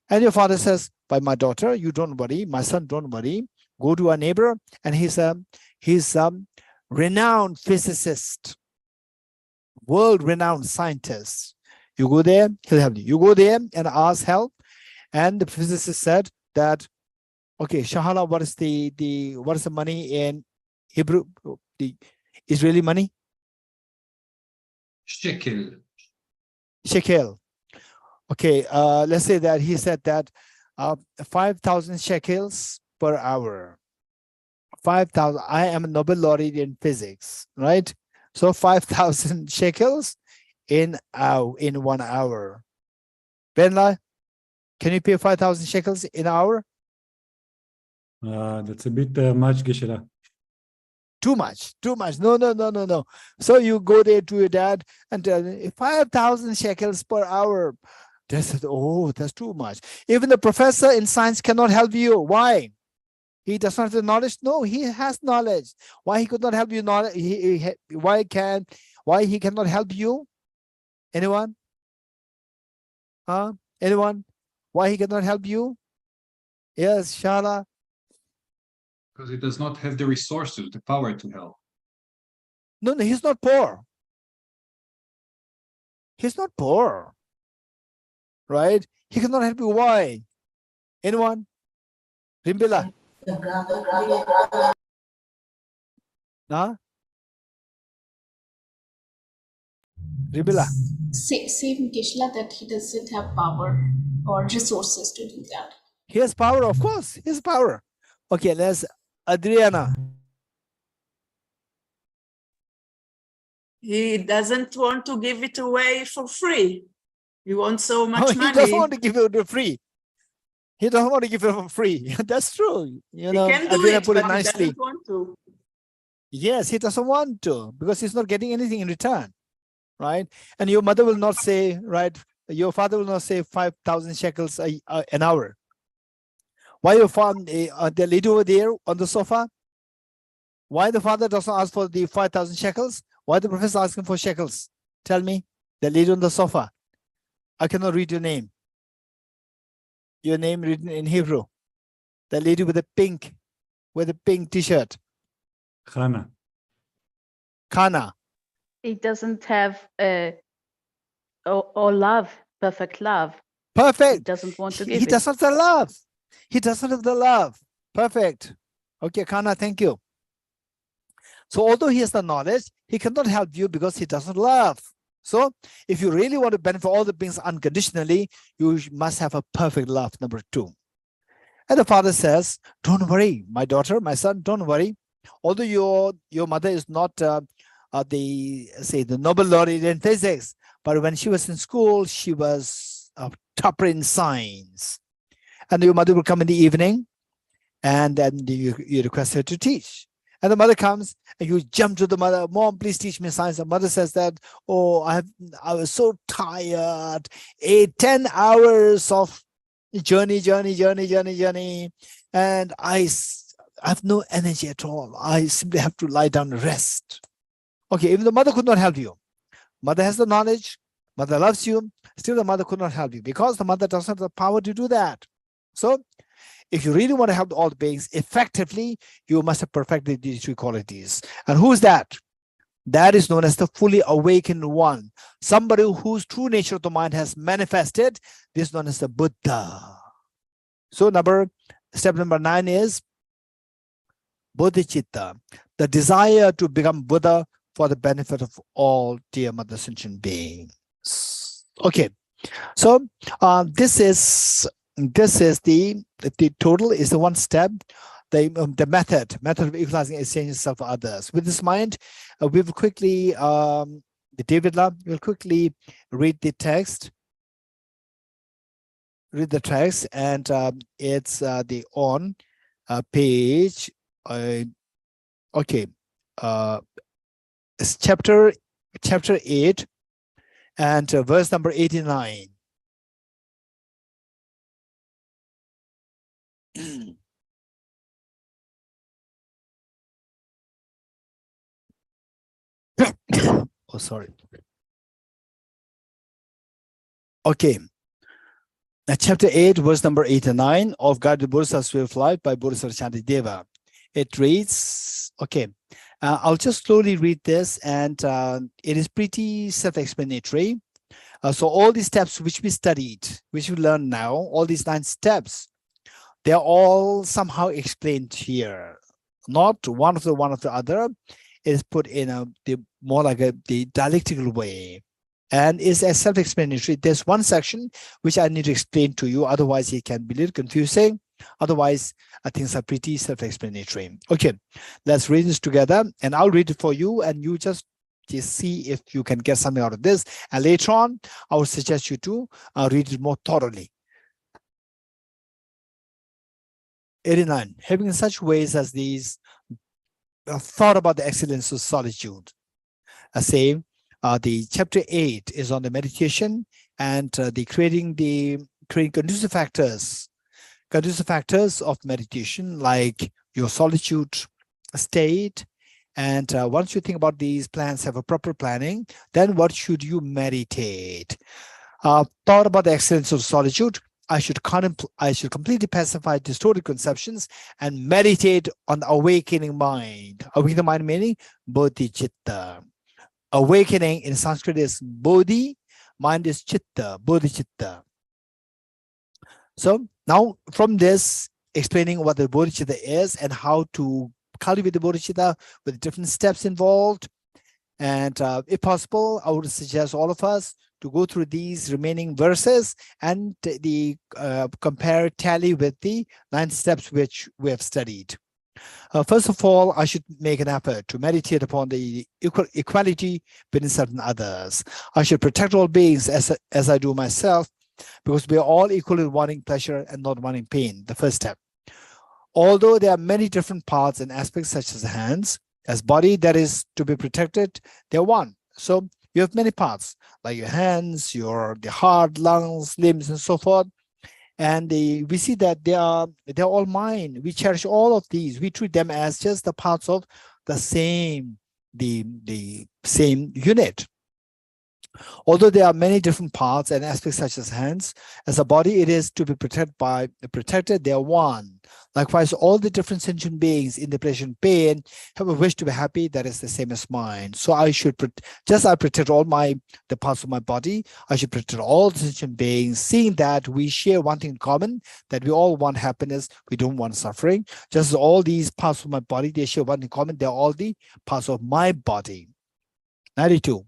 And your father says, by my daughter, you don't worry, my son, don't worry. Go to our neighbor, and he's a renowned physicist, world-renowned scientist. You go there, he'll help you. You go there and ask help. And the physicist said that, okay, Shahala, what is the money in Hebrew, the Israeli money? Shekel. Shekel. Okay, let's say that he said that 5,000 shekels per hour. 5,000. I am a Nobel laureate in physics, right? So 5,000 shekels in 1 hour. Benla, can you pay 5,000 shekels in an hour? That's a bit much, Geshe. Too much. No. So you go there to your dad and tell him 5,000 shekels per hour. They said, oh, that's too much. Even the professor in science cannot help you. Why? He does not have the knowledge? No, he has knowledge. Why he could not help you? Why he cannot help you? Anyone? Anyone? Why he cannot help you? Yes, Shala. Because he does not have the resources, the power to help. No, he's not poor. He's not poor. Right? He cannot help you. Why? Anyone? Rimbila? Huh? Rimbila? Same Kishla, that he doesn't have power or resources to do that. He has power, of course. He has power. Okay, let's Adriana. He doesn't want to give it away for free. He wants so much He money. doesn't want to give it for free. He doesn't want to give it for free. That's true. You know, he can do Adriana it, put it but nicely. he doesn't want to. Yes, he doesn't want to because he's not getting anything in return, right? And your mother will not say, right? Your father will not say 5,000 shekels an hour. Why you found the lady over there on the sofa? Why the father doesn't ask for the 5,000 shekels? Why the professor asking for shekels? Tell me, the lady on the sofa. I cannot read your name. Your name written in Hebrew. The lady with the pink t-shirt. Hannah. Kana. He doesn't have or love, perfect love. He Perfect. doesn't want to give He it. doesn't have the love. He doesn't have the love. Perfect. Okay, Kana, thank you. So although he has the knowledge, he cannot help you because he doesn't love. So if you really want to benefit all the beings unconditionally, you must have a perfect love, number 2. And the father says, don't worry, my daughter, my son, don't worry. Although your mother is not the Nobel laureate in physics, but when she was in school, she was a topper in science. And your mother will come in the evening, and then you request her to teach. And the mother comes, and you jump to the mother, Mom, please teach me science. The mother says that, oh, I was so tired, 10 hours of journey, and I have no energy at all. I simply have to lie down and rest. Okay, even the mother could not help you. Mother has the knowledge, mother loves you, still the mother could not help you because the mother doesn't have the power to do that. So if you really want to help all the beings effectively, you must have perfected these 3 qualities. And who is that? That is known as the fully awakened one. Somebody whose true nature of the mind has manifested. This is known as the Buddha. So step number 9 is Bodhicitta, the desire to become Buddha for the benefit of all dear mother sentient beings. Okay, so this is the total is the 1 step. the method of equalizing exchange self for others. With this mind, we will quickly, David Love will quickly read the text. Read the text, and it's the on page. Okay, it's chapter 8 and verse number 89. Oh, sorry. Okay. Chapter 8, verse number 89 of Guided Bodhisattva's Way of Life by Bodhisattva Shantideva. It reads, okay, I'll just slowly read this, and it is pretty self-explanatory. So all these steps which we studied, which we learn now, all these 9 steps, they're all somehow explained here. Not one of the other. It is put in the dialectical way, and is as self-explanatory. There's one section which I need to explain to you, otherwise it can be a little confusing. Otherwise, things are pretty self-explanatory. Okay, let's read this together, and I'll read it for you, and you just see if you can get something out of this. And later on, I would suggest you to read it more thoroughly. 89. Having in such ways as these thought about the excellence of solitude. The chapter 8 is on the meditation and the creating conducive factors of meditation, like your solitude state. And once you think about these plans, have a proper planning, then what should you meditate? Thought about the excellence of solitude. I should completely pacify distorted conceptions and meditate on the awakening mind. Awakening mind meaning Bodhicitta. Awakening in Sanskrit is Bodhi, mind is Chitta, Bodhicitta. So now from this, explaining what the Bodhicitta is and how to cultivate the Bodhicitta with different steps involved. And if possible, I would suggest all of us to go through these remaining verses and compare tally with the 9 steps which we have studied. First of all, I should make an effort to meditate upon the equality between self and others. I should protect all beings as I do myself, because we are all equally wanting pleasure and not wanting pain, the first step. Although there are many different parts and aspects, such as the hands, as body that is to be protected, they're one. So you have many parts, like your hands, the heart, lungs, limbs, and so forth. And we see that they're all mine. We cherish all of these. We treat them as just the parts of the same unit. Although there are many different parts and aspects, such as hands, as a body, it is to be protected. They are one. Likewise, all the different sentient beings in the pleasure and pain have a wish to be happy that is the same as mine. So I should I protect all the parts of my body. I should protect all the sentient beings, seeing that we share one thing in common, that we all want happiness. We don't want suffering. Just as all these parts of my body, they share one thing in common. They're all the parts of my body. 92.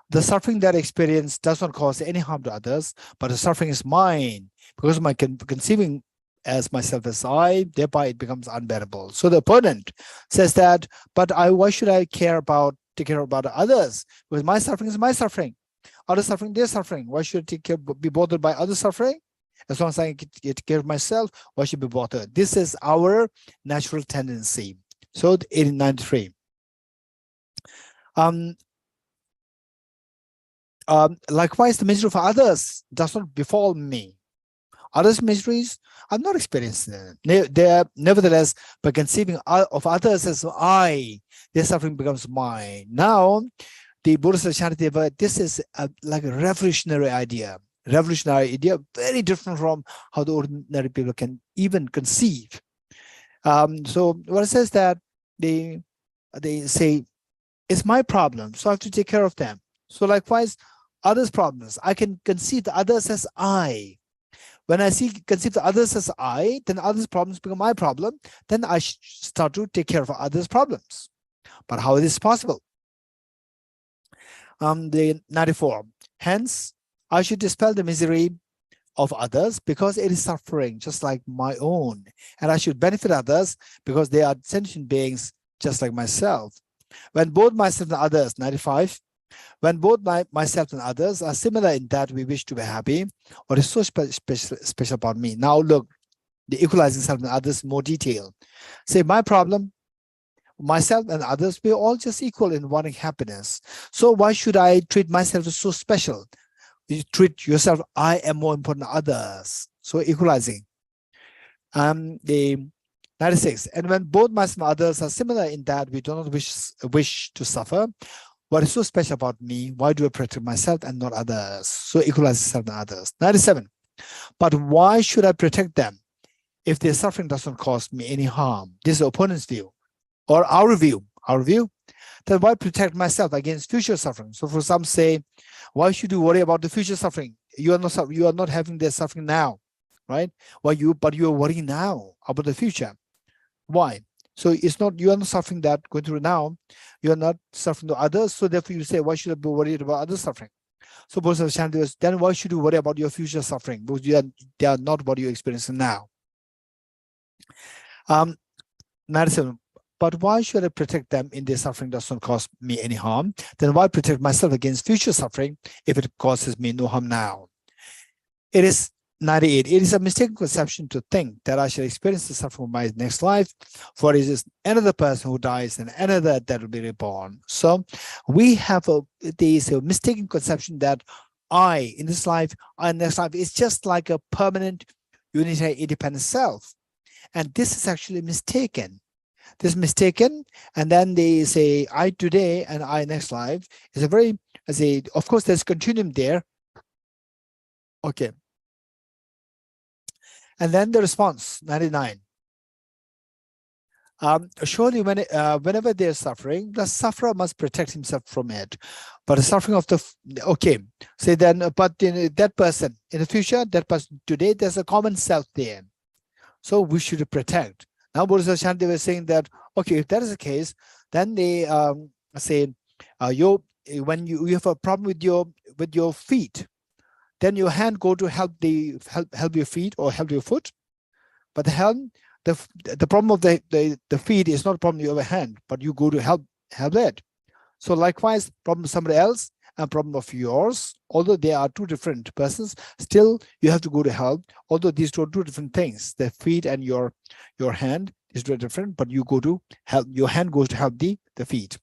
The suffering that I experience does not cause any harm to others, but the suffering is mine because of my conceiving as myself as I, thereby it becomes unbearable. So the opponent says that, but why should I take care about others? Because my suffering is my suffering. Other suffering, their suffering. Why should I be bothered by other suffering? As long as I get care of myself, why should I be bothered? This is our natural tendency. So 93. Likewise, the misery of others does not befall me. Others' miseries, I'm not experiencing them. They are, nevertheless, by conceiving of others as I, their suffering becomes mine. Now, the Bodhisattva Shantideva, this is like a revolutionary idea, very different from how the ordinary people can even conceive. So what it says that they say, it's my problem, so I have to take care of them. So likewise, others' problems, I can conceive the others as I. When I conceive the others as I, then others' problems become my problem. Then I start to take care of others' problems. But how is this possible? The 94. Hence, I should dispel the misery of others because it is suffering just like my own, and I should benefit others because they are sentient beings just like myself. When both myself and others, 95, when both myself and others are similar in that we wish to be happy, what is so special about me? Now look, the equalizing self and others in more detail. Say my problem, myself and others, we're all just equal in wanting happiness. So why should I treat myself as so special? You treat yourself, I am more important than others. So equalizing. The 96. And when both myself and others are similar in that we do not wish to suffer, what is so special about me? Why do I protect myself and not others? So equalizing self and others. 97. But why should I protect them if their suffering doesn't cause me any harm? This is the opponent's view, or our view. Then why protect myself against future suffering? So for some say, why should you worry about the future suffering? You are not having the suffering now, right? But you are worrying now about the future. Why? So it's not, you are not suffering that going through now, you are not suffering to others. So therefore you say, why should I be worried about other suffering? So Bodhisattva Shanti was, then why should you worry about your future suffering? Because they are not what you're experiencing now. 97. But why should I protect them in their suffering does not cause me any harm? Then why protect myself against future suffering if it causes me no harm now? It is 98. It is a mistaken conception to think that I shall experience the suffering of my next life, for it is another person who dies and another that will be reborn. So we have a mistaken conception that I in this life, I in next life is just like a permanent unitary independent self. And this is actually mistaken. This is mistaken, and then they say I today and I next life is a very, of course there's continuum there. Okay. And then the response, 99. Surely whenever there's suffering, the sufferer must protect himself from it. But the suffering of the, okay, say then, but that person in the future, that person today, there's a common self there. So we should protect. Now Bodhisattva Shanti was saying that, okay, if that is the case, then they say, when you have a problem with your feet, then your hand go to help your feet or help your foot. But the problem of the feet is not a problem of your hand, but you go to help it. So likewise, problem of somebody else and problem of yours, although they are two different persons, still you have to go to help. Although these two are two different things, the feet and your hand is very different, but you go to help, your hand goes to help the feet.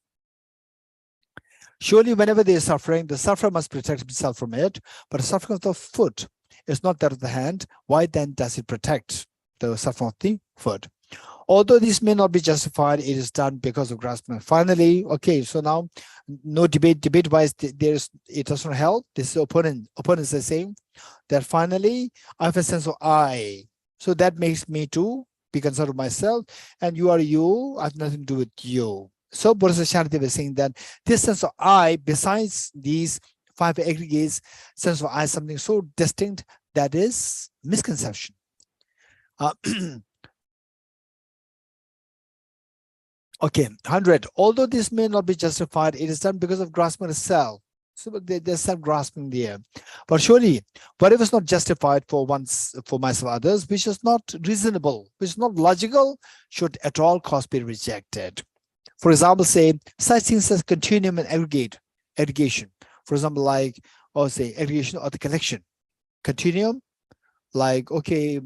Surely whenever there is suffering, the sufferer must protect himself from it, but the suffering of the foot is not that of the hand. Why then does it protect the suffering of the foot? Although this may not be justified, it is done because of grasping. Finally, okay, so now no debate-wise, it does not help. This is opponents are saying that finally I have a sense of I. So that makes me to be concerned with myself, and you are you, I have nothing to do with you. So Bodhisattva Shanti was saying that this sense of I, besides these 5 aggregates, sense of I is something so distinct that is misconception. Okay, 100. Although this may not be justified, it is done because of grasping itself. So there's self-grasping there. But surely, whatever is not justified for myself, others, which is not reasonable, which is not logical, should at all costs be rejected. For example, say such things as continuum and aggregation. For example, like, or say aggregation or the collection. Continuum, like, okay,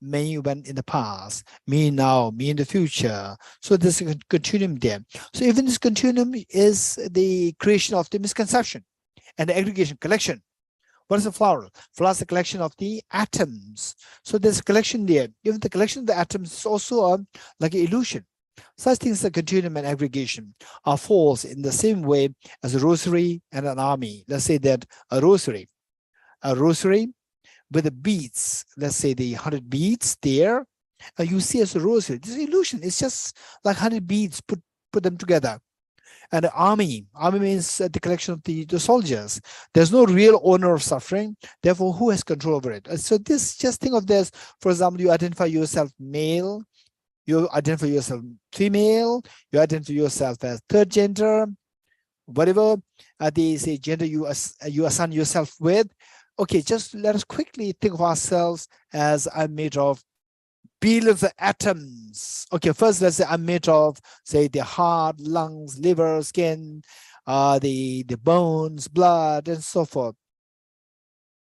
me when in the past, me now, me in the future. So there's a continuum there. So even this continuum is the creation of the misconception and the aggregation collection. What is a flower? Flower is a collection of the atoms. So there's a collection there. Even the collection of the atoms is also like an illusion. Such things as continuum and aggregation are false in the same way as a rosary and an army. Let's say that a rosary with the beads, let's say the 100 beads there, you see as a rosary. This is illusion. It's just like 100 beads put them together. And the army means the collection of the soldiers. There's no real owner of suffering. Therefore, who has control over it? So this, just think of this. For example, you identify yourself male, you identify yourself female, you identify yourself as third gender, whatever they say gender you assign yourself with. okay, just let us quickly think of ourselves as I'm made of billions of atoms. Okay, first let's say I'm made of, say, the heart, lungs, liver, skin, the bones, blood, and so forth.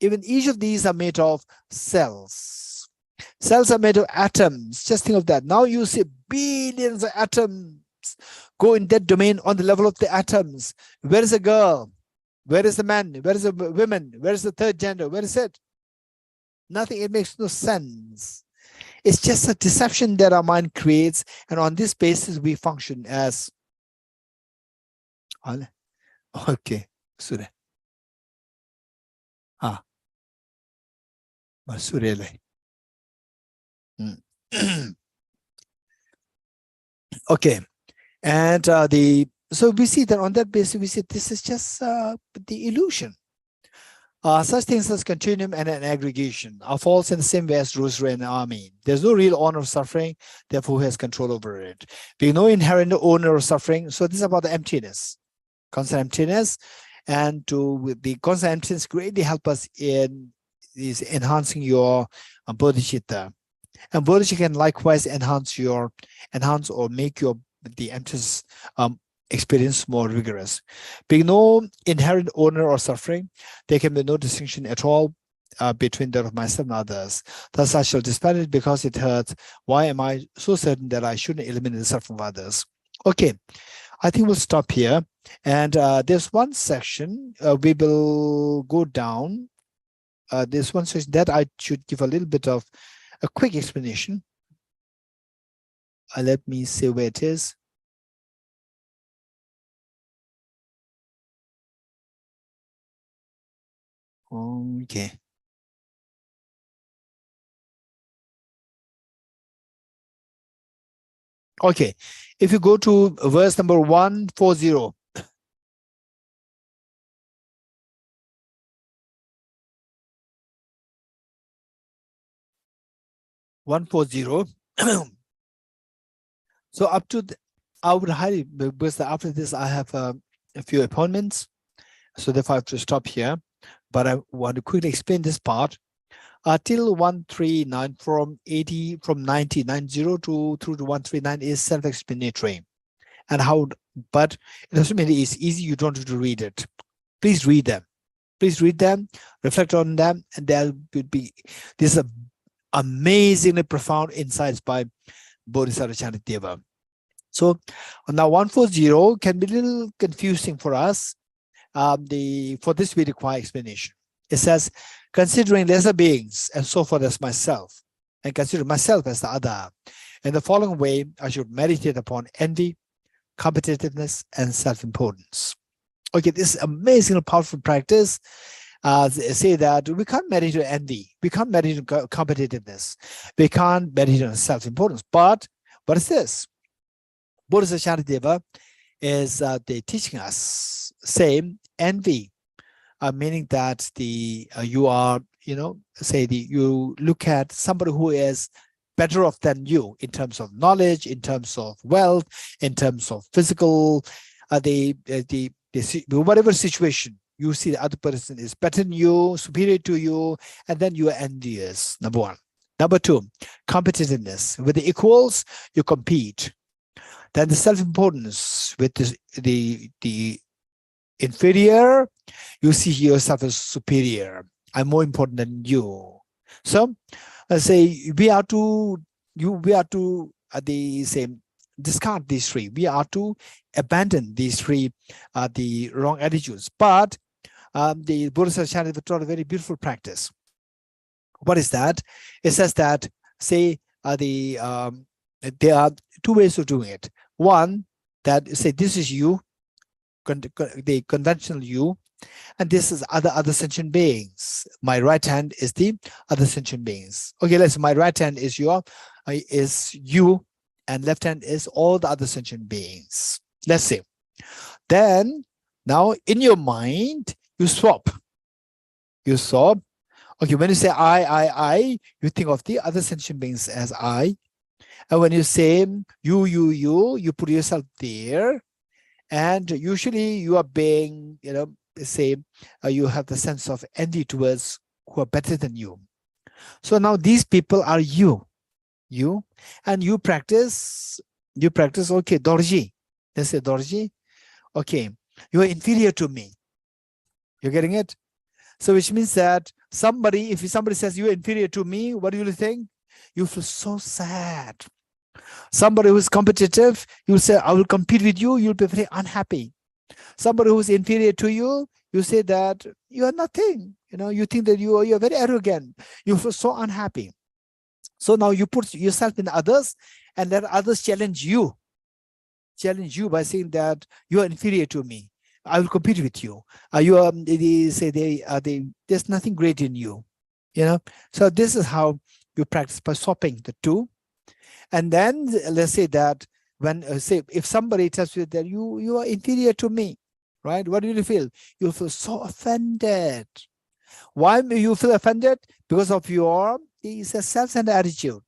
Even each of these are made of cells. Cells are made of atoms. Just think of that. Now you see billions of atoms. Go in that domain on the level of the atoms. Where is a girl? Where is the man? Where is the women? Where is the third gender? Where is it? Nothing. It makes no sense. It's just a deception that our mind creates, and on this basis we function as okay. Sure. Surely. Okay, and so we see that on that basis we see this is just the illusion. Such things as continuum and an aggregation are false in the same way as rosary and army. There's no real owner of suffering, therefore who has control over it. Being no inherent owner of suffering, so this is about the emptiness, constant emptiness, and to the constant emptiness greatly help us in is enhancing your bodhicitta. And bodhicitta can likewise enhance or make your the emptiness experience more rigorous. Being no inherent owner or suffering, there can be no distinction at all between that of myself and others. Thus I shall dispel it because it hurts. Why am I so certain that I shouldn't eliminate the suffering of others? Okay, I think we'll stop here. And there's one section we will go down. There's one section that I should give a little bit of a quick explanation. Let me see where it is. Okay. Okay, if you go to verse number 140. So up to I would highly, because after this I have a few appointments, so therefore I have to stop here. But I want to quickly explain this part. Till 139 from 90 to through to 139 is self-explanatory. And how, but it doesn't mean it's easy, you don't have to read it. Please read them. Please read them, reflect on them, and there will be this amazingly profound insights by Bodhisattva Chaniteva. So now 140 can be a little confusing for us. For this we require explanation. It says, considering lesser beings and so forth as myself, and consider myself as the other. In the following way, I should meditate upon envy, competitiveness, and self-importance. Okay, this is amazing, powerful practice. Say that we can't meditate on envy, we can't meditate on competitiveness, we can't meditate on self-importance. But what is this? Bodhisattva Chaniteva is they teaching us same envy, meaning that you are, you look at somebody who is better off than you in terms of knowledge, in terms of wealth, in terms of physical, whatever situation, you see the other person is better than you, superior to you, and then you are envious, number one. Number two, competitiveness. With the equals, you compete. Then the self-importance, with the inferior, you see yourself as superior. I'm more important than you. So let's say we are to discard these three. We are to abandon these three the wrong attitudes. But the Bodhisattva Chaniteva taught a very beautiful practice. What is that? It says that, say, there are two ways of doing it. One, that say this is you, the conventional you, and this is other sentient beings. My right hand is the other sentient beings. Okay, let's say my right hand is you, and left hand is all the other sentient beings. Let's say. Then now in your mind, you swap. You swap. Okay, when you say I, you think of the other sentient beings as I. And when you say you put yourself there. And usually you are being, say, you have the sense of envy towards who are better than you. So now these people are you, and you practice, okay, Dorji. Let's say Dorji, okay, you are inferior to me. You're getting it? So which means that if somebody says you're inferior to me, what do you think? You feel so sad. Somebody who's competitive, you'll say, I will compete with you, you'll be very unhappy. Somebody who's inferior to you, you say that you are nothing. You think that you're very arrogant. You feel so unhappy. So now you put yourself in others and let others challenge you by saying that you are inferior to me. I will compete with you. There's nothing great in you. So this is how you practice, by swapping the two. And then let's say that when if somebody tells you that you are inferior to me, right? What do you feel? You feel so offended. Why do you feel offended? Because of your self-centered attitude.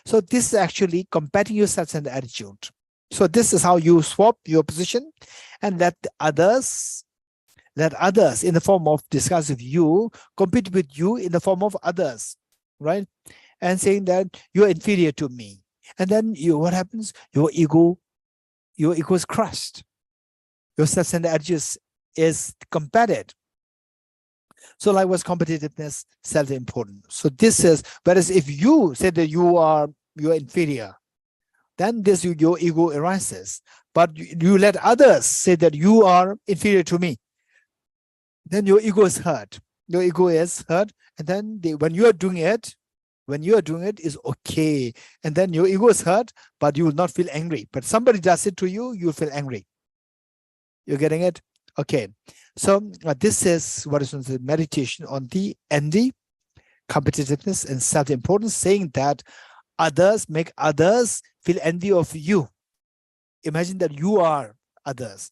So this is actually combating your self-centered attitude. So this is how you swap your position and let others in the form of discuss with you compete with you in the form of others, right? And saying that you're inferior to me. And then what happens? Your ego is crushed. Your self-centered attitude is combated. So likewise, competitiveness, self-importance. So this is, whereas if you say that you are inferior, then your ego arises. But you let others say that you are inferior to me, then your ego is hurt. Your ego is hurt, and then when you are doing it is okay, and then your ego is hurt, but you will not feel angry. But somebody does it to you, you'll feel angry. You're getting it? Okay. So this is what is the meditation on the envy, competitiveness, and self-importance, saying that make others feel envy of you. Imagine that you are others.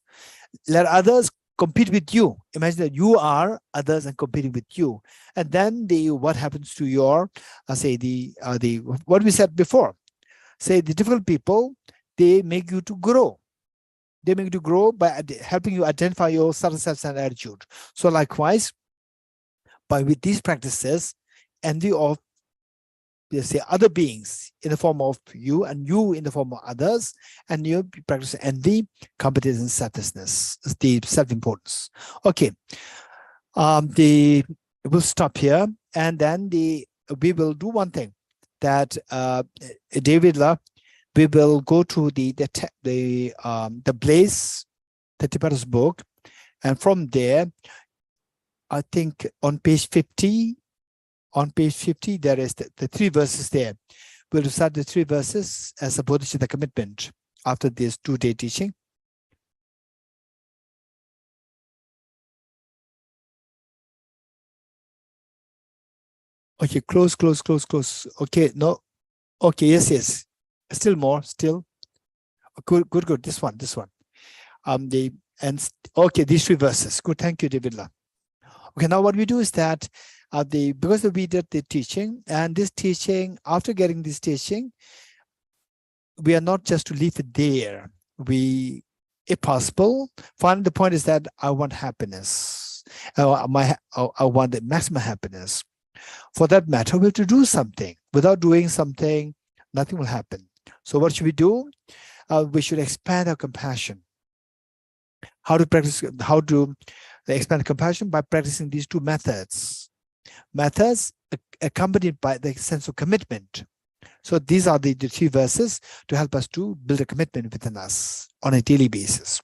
Let others compete with you. Imagine that you are others and competing with you. And then what happens to your, what we said before, say the difficult people, they make you to grow. They make you to grow by helping you identify your subtle self-centered attitude. So likewise, with these practices, envy of, say, other beings in the form of you, and you in the form of others, and you practice envy, competence, selflessness, the self-importance. Okay, we'll stop here, and then we will do one thing, that David, we will go to the Blaze, the Tibetan's book, and from there, I think on page 50. On page 50, there is the 3 verses there. We'll recite the 3 verses as a Bodhicitta commitment after this 2-day teaching. Okay, close. Okay, no. Okay, yes. Still more, still. Good. This one. Okay, these 3 verses. Good, thank you, David. Okay, now what we do is that because we did the teaching, and this teaching, after getting this teaching, we are not just to leave it there. We, if possible, the point is that I want happiness. I want the maximum happiness. For that matter, we have to do something. Without doing something, nothing will happen. So what should we do? We should expand our compassion. How to expand compassion? By practicing these 2 methods accompanied by the sense of commitment. So these are the 3 verses to help us to build a commitment within us on a daily basis.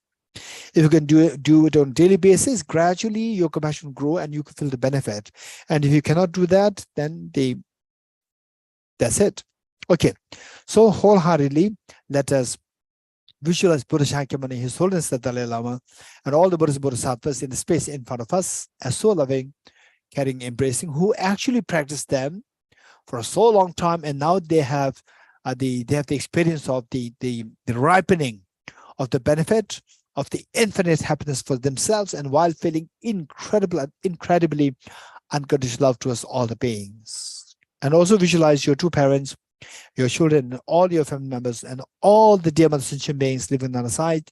If you can do it on a daily basis, gradually your compassion will grow and you can feel the benefit. And if you cannot do that, then that's it. Okay, so wholeheartedly, let us visualize Buddha Shakyamuni, His Holiness the Dalai Lama, and all the Buddhas and Bodhisattvas in the space in front of us as so loving, caring, embracing, who actually practiced them for so long time, and now they have the experience of the ripening of the benefit of the infinite happiness for themselves, and while feeling incredibly unconditional love towards all the beings. And also visualize your 2 parents, your children, and all your family members, and all the dear mother sentient beings living on the side,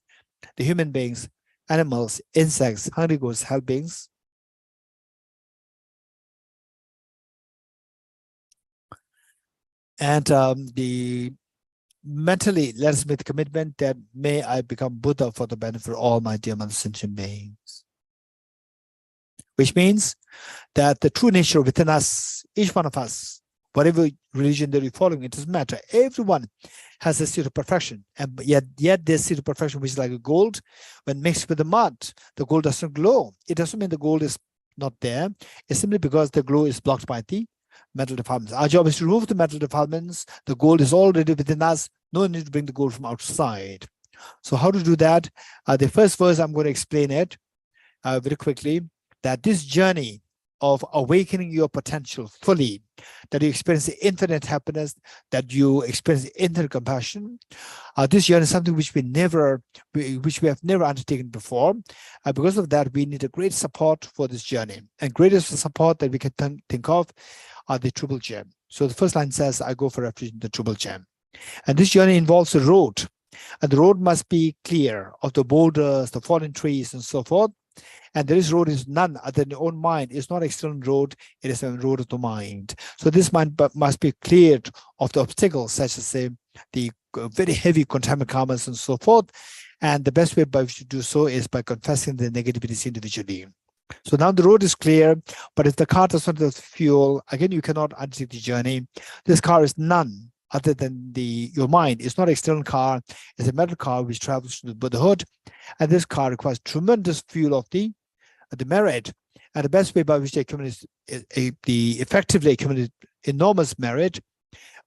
the human beings, animals, insects, hungry ghosts, hell beings, And the mentally, let us make the commitment that may I become Buddha for the benefit of all my dear mother sentient beings. Which means that the true nature within us, each one of us, whatever religion that we're following, it doesn't matter. Everyone has a state of perfection, and yet this state of perfection, which is like a gold, when mixed with the mud, the gold doesn't glow. It doesn't mean the gold is not there. It's simply because the glow is blocked by the metal defilements. Our job is to remove the metal defilements. The gold is already within us. No need to bring the gold from outside. So how to do that? The first verse, I'm going to explain it very quickly, that this journey of awakening your potential fully, that you experience the infinite happiness, that you experience the infinite compassion. This journey is something which we have never undertaken before. Because of that, we need a great support for this journey. And greatest support that we can think of are the Triple Gem. So the first line says, I go for refuge in the Triple Gem. And this journey involves a road. And the road must be clear of the boulders, the fallen trees, and so forth. And this road is none other than your own mind. It's not external road, it is a road of the mind. So this mind must be cleared of the obstacles, such as say the very heavy contaminant karmas and so forth. And the best way by which to do so is by confessing the negativities individually. So now the road is clear, but if the car does not have fuel, again, you cannot undertake the journey. This car is none other than your mind. It's not an external car, it's a metal car which travels to the Buddhahood. And this car requires tremendous fuel of the merit. And the best way by which they accumulate effectively accumulate enormous merit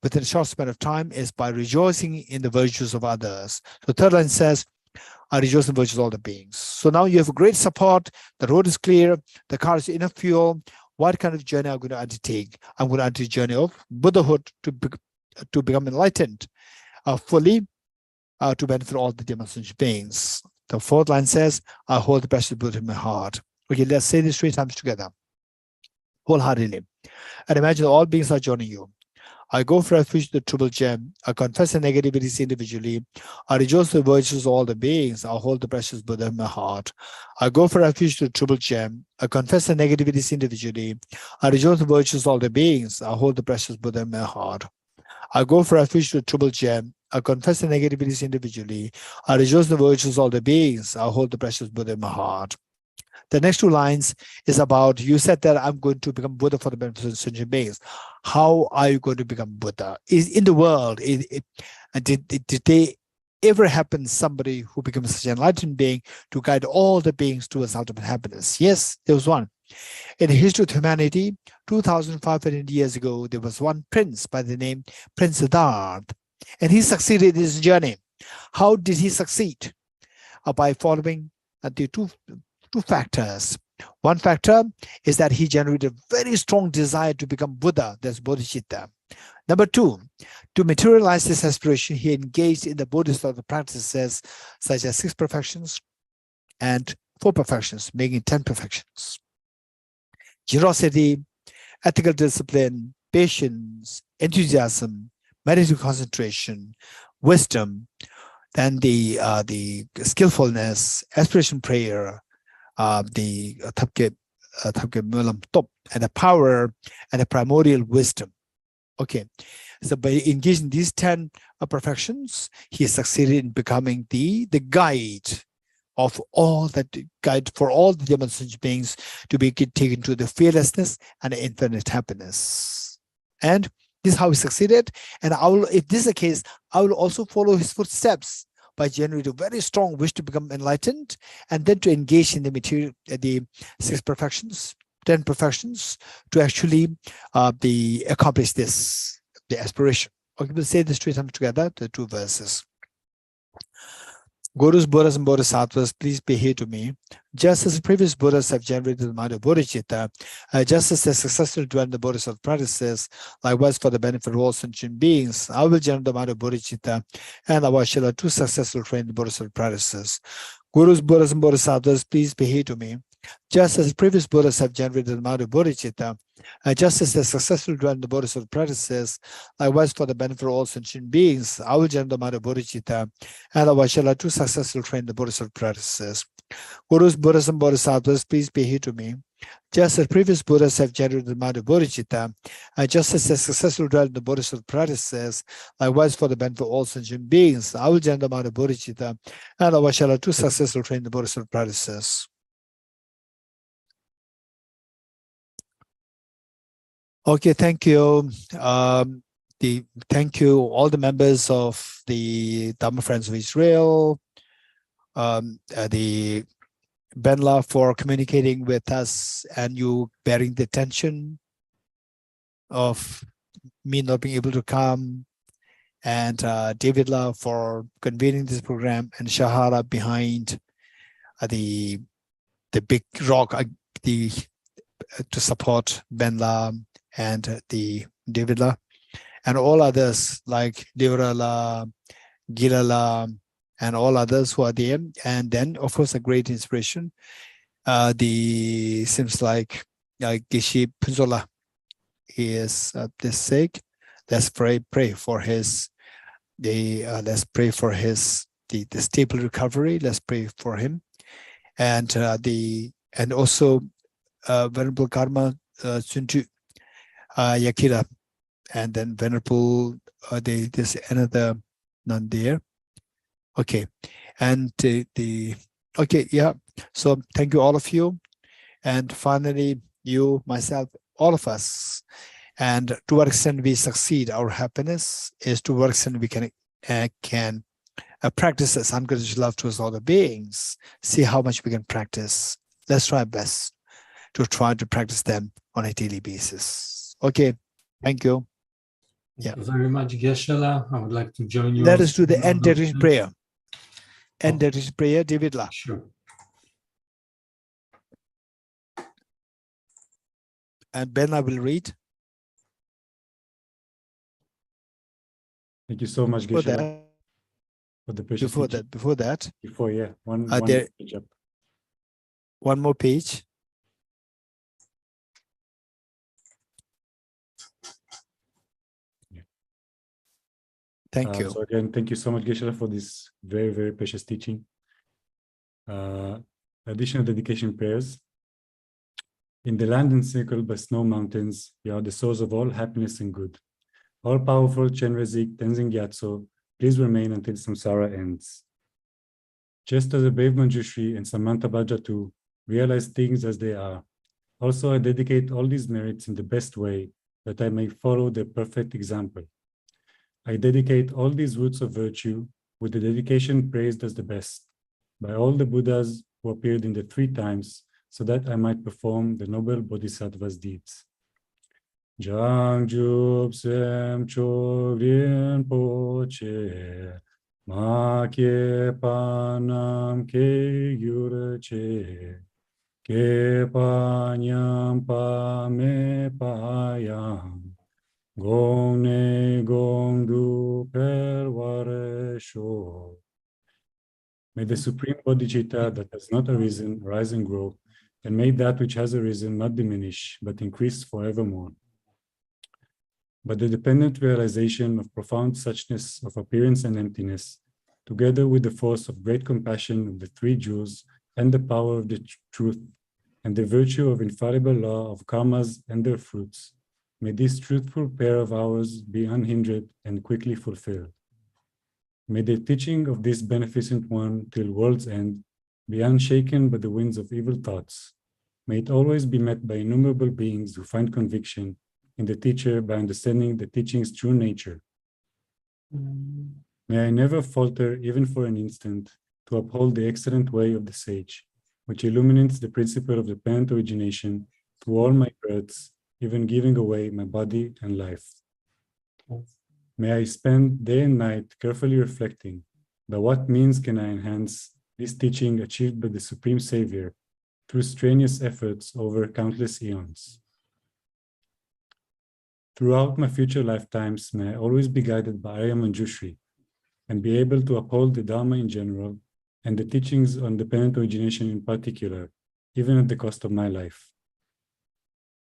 within a short span of time is by rejoicing in the virtues of others. So third line says, I rejoice in the virtues of all the beings. So now you have a great support, the road is clear, the car is enough fuel. What kind of journey am I going to undertake? I'm going to undertake a journey of Buddhahood to become enlightened fully to benefit all the demonstration beings. The fourth line says, I hold the precious Buddha in my heart. Okay, let's say this 3 times together, wholeheartedly. And imagine all beings are joining you. I go for refuge to the Triple Gem. I confess the negativities individually. I rejoice in the virtues of all the beings. I hold the precious Buddha in my heart. I go for refuge to the Triple Gem. I confess the negativities individually. I rejoice in the virtues of all the beings. I hold the precious Buddha in my heart. I go for refuge to the Triple Gem. I confess the negativities individually. I rejoice in the virtues of all the beings. I hold the precious Buddha in my heart. The next 2 lines is about, you said that I'm going to become Buddha for the benefit of sentient beings. How are you going to become Buddha? Is in the world, did they ever happen somebody who becomes such an enlightened being to guide all the beings towards ultimate happiness? Yes, there was one. In the history of humanity, 2,500 years ago, there was one prince by the name Prince Siddhartha, and he succeeded in his journey. How did he succeed? By following the two factors. One factor is that he generated a very strong desire to become Buddha, that's Bodhicitta. Number 2, to materialize this aspiration, he engaged in the Bodhisattva practices such as 6 perfections and 4 perfections, making 10 perfections. Generosity, ethical discipline, patience, enthusiasm, meditative concentration, wisdom, then the skillfulness, aspiration prayer, the and the power and the primordial wisdom. Okay, so by engaging these 10 perfections, he succeeded in becoming the guide of all for all the demonstration beings to be taken to the fearlessness and the infinite happiness. And this is how he succeeded. And if this is the case, I will also follow his footsteps by generating a very strong wish to become enlightened, and then to engage in the 6 perfections, 10 perfections, to actually accomplish the aspiration. Okay, we'll say this 3 times together, the 2 verses. Gurus, Buddhas, and Bodhisattvas, please be here to me. Just as the previous Buddhas have generated the mind of Bodhicitta, just as they successfully dwell in the Bodhisattva practices, likewise for the benefit of all sentient beings, I will generate the mind of Bodhicitta, and I shall too successfully train the Bodhisattva practices. Gurus, Buddhas, and Bodhisattvas, please be here to me. Just as the previous Buddhas have generated the mind of Bodhicitta, just as they successfully dwell in the Bodhisattva practices, likewise for the benefit of all sentient beings, I will generate the mind of Bodhicitta, and I shall too successfully train the Bodhisattva practices. Gurus, Buddhas, and Bodhisattvas, please be here to me. Just as previous Buddhas have generated the mind of Bodhicitta, and just as a successful dwell in the Bodhisattva practices, likewise for the benefit of all sentient beings, I will generate the mind of Bodhicitta, and I shall have two successful train the Bodhisattva practices. Okay, thank you. Thank you all the members of the Dharma Friends of Israel, the Benla for communicating with us and you bearing the tension of me not being able to come, and David La for convening this program, and Shahara behind the big rock to support Benla and the David La, and all others like Devrala, Gilala, and all others who are there. And then, of course, a great inspiration. Seems like Geshe Pinzola is this sake. Let's pray for his let's pray for his the stable recovery. Let's pray for him, and also Venerable Karma Suntu Yakira, and then Venerable there's another nun there. Okay, and okay, yeah. So thank you all of you, and finally you, myself, all of us. And to what extent we succeed, our happiness is to what extent we can practice this unconditional love towards all the beings. See how much we can practice. Let's try our best to try to practice them on a daily basis. Okay, thank you. Thank you very much, Geshe-la. I would like to join you. Let us do the end declaration prayer. End declaration prayer, David La. Sure. And Ben, I will read. Thank you so much, Geshe-la, for the precious teaching. Before, yeah, one page up. One more page. Thank you. So again, thank you so much, Geshe-la, for this very, very precious teaching. Additional dedication prayers. In the land encircled by snow mountains, you are the source of all happiness and good. All-powerful Chenrezig Tenzin Gyatso, please remain until samsara ends. Just as a brave Manjushri and Samanta Bhajatu realize things as they are, also I dedicate all these merits in the best way that I may follow their perfect example. I dedicate all these roots of virtue with the dedication praised as the best by all the Buddhas who appeared in the 3 times, so that I might perform the noble Bodhisattva's deeds. Jang Jub Sem Choglien Poche Ma Ke Panam Ke Yurache Ke Panyam Pa Me Payam Gong Ne Gong Du Perware Sho. May the Supreme Bodhicitta that has not arisen rise and grow, and may that which has arisen not diminish, but increase forevermore. But the dependent realization of profound suchness of appearance and emptiness, together with the force of great compassion of the 3 Jewels and the power of the truth, and the virtue of infallible law of karmas and their fruits, may this truthful pair of ours be unhindered and quickly fulfilled. May the teaching of this beneficent one till world's end be unshaken by the winds of evil thoughts. May it always be met by innumerable beings who find conviction in the teacher by understanding the teaching's true nature. May I never falter, even for an instant, to uphold the excellent way of the sage, which illuminates the principle of dependent origination through all my births, even giving away my body and life. May I spend day and night carefully reflecting by what means can I enhance this teaching achieved by the Supreme Savior through strenuous efforts over countless eons. Throughout my future lifetimes, may I always be guided by Arya Manjushri and be able to uphold the Dharma in general and the teachings on dependent origination in particular, even at the cost of my life.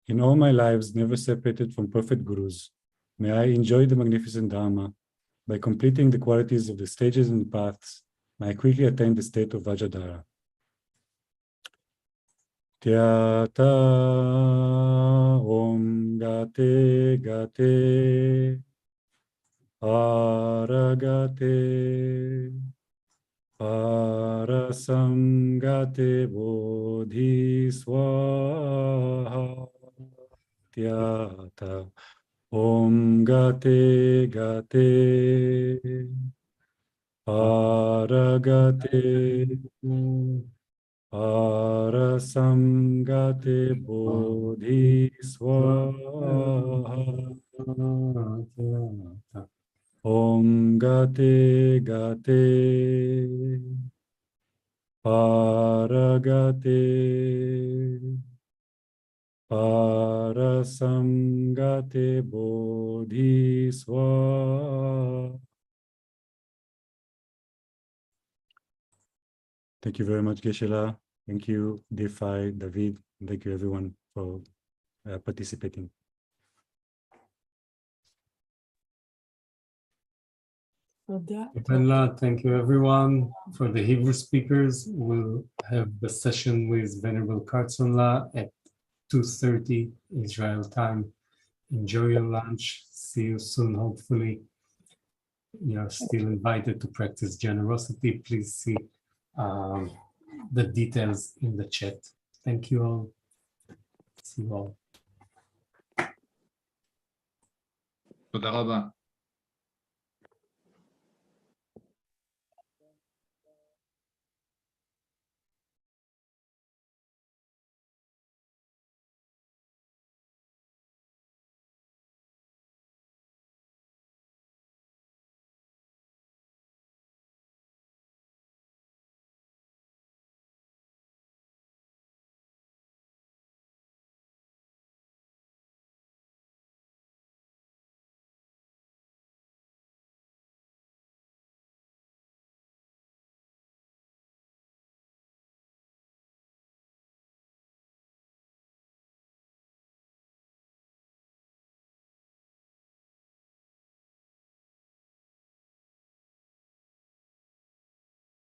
In all my lives, never separated from perfect gurus, may I enjoy the magnificent Dharma. By completing the qualities of the stages and paths, may I quickly attain the state of Vajradhara. Tyata Om Gate Gate Aragate Parasamgate Bodhi Swaha Tyata Om Gate Gate Aragate Parasamgate Bodhi Swaha Om Gate Gate Paragate Parasamgate Bodhi Swaha. Thank you very much, Geshe. Thank you, Defy, David. Thank you, everyone, for participating. Thank you, everyone. For the Hebrew speakers, we'll have the session with Venerable Kartzonla at 2:30 Israel time. Enjoy your lunch. See you soon, hopefully. You're still invited to practice generosity. Please see the details in the chat. Thank you all. See you all. תודה רבה.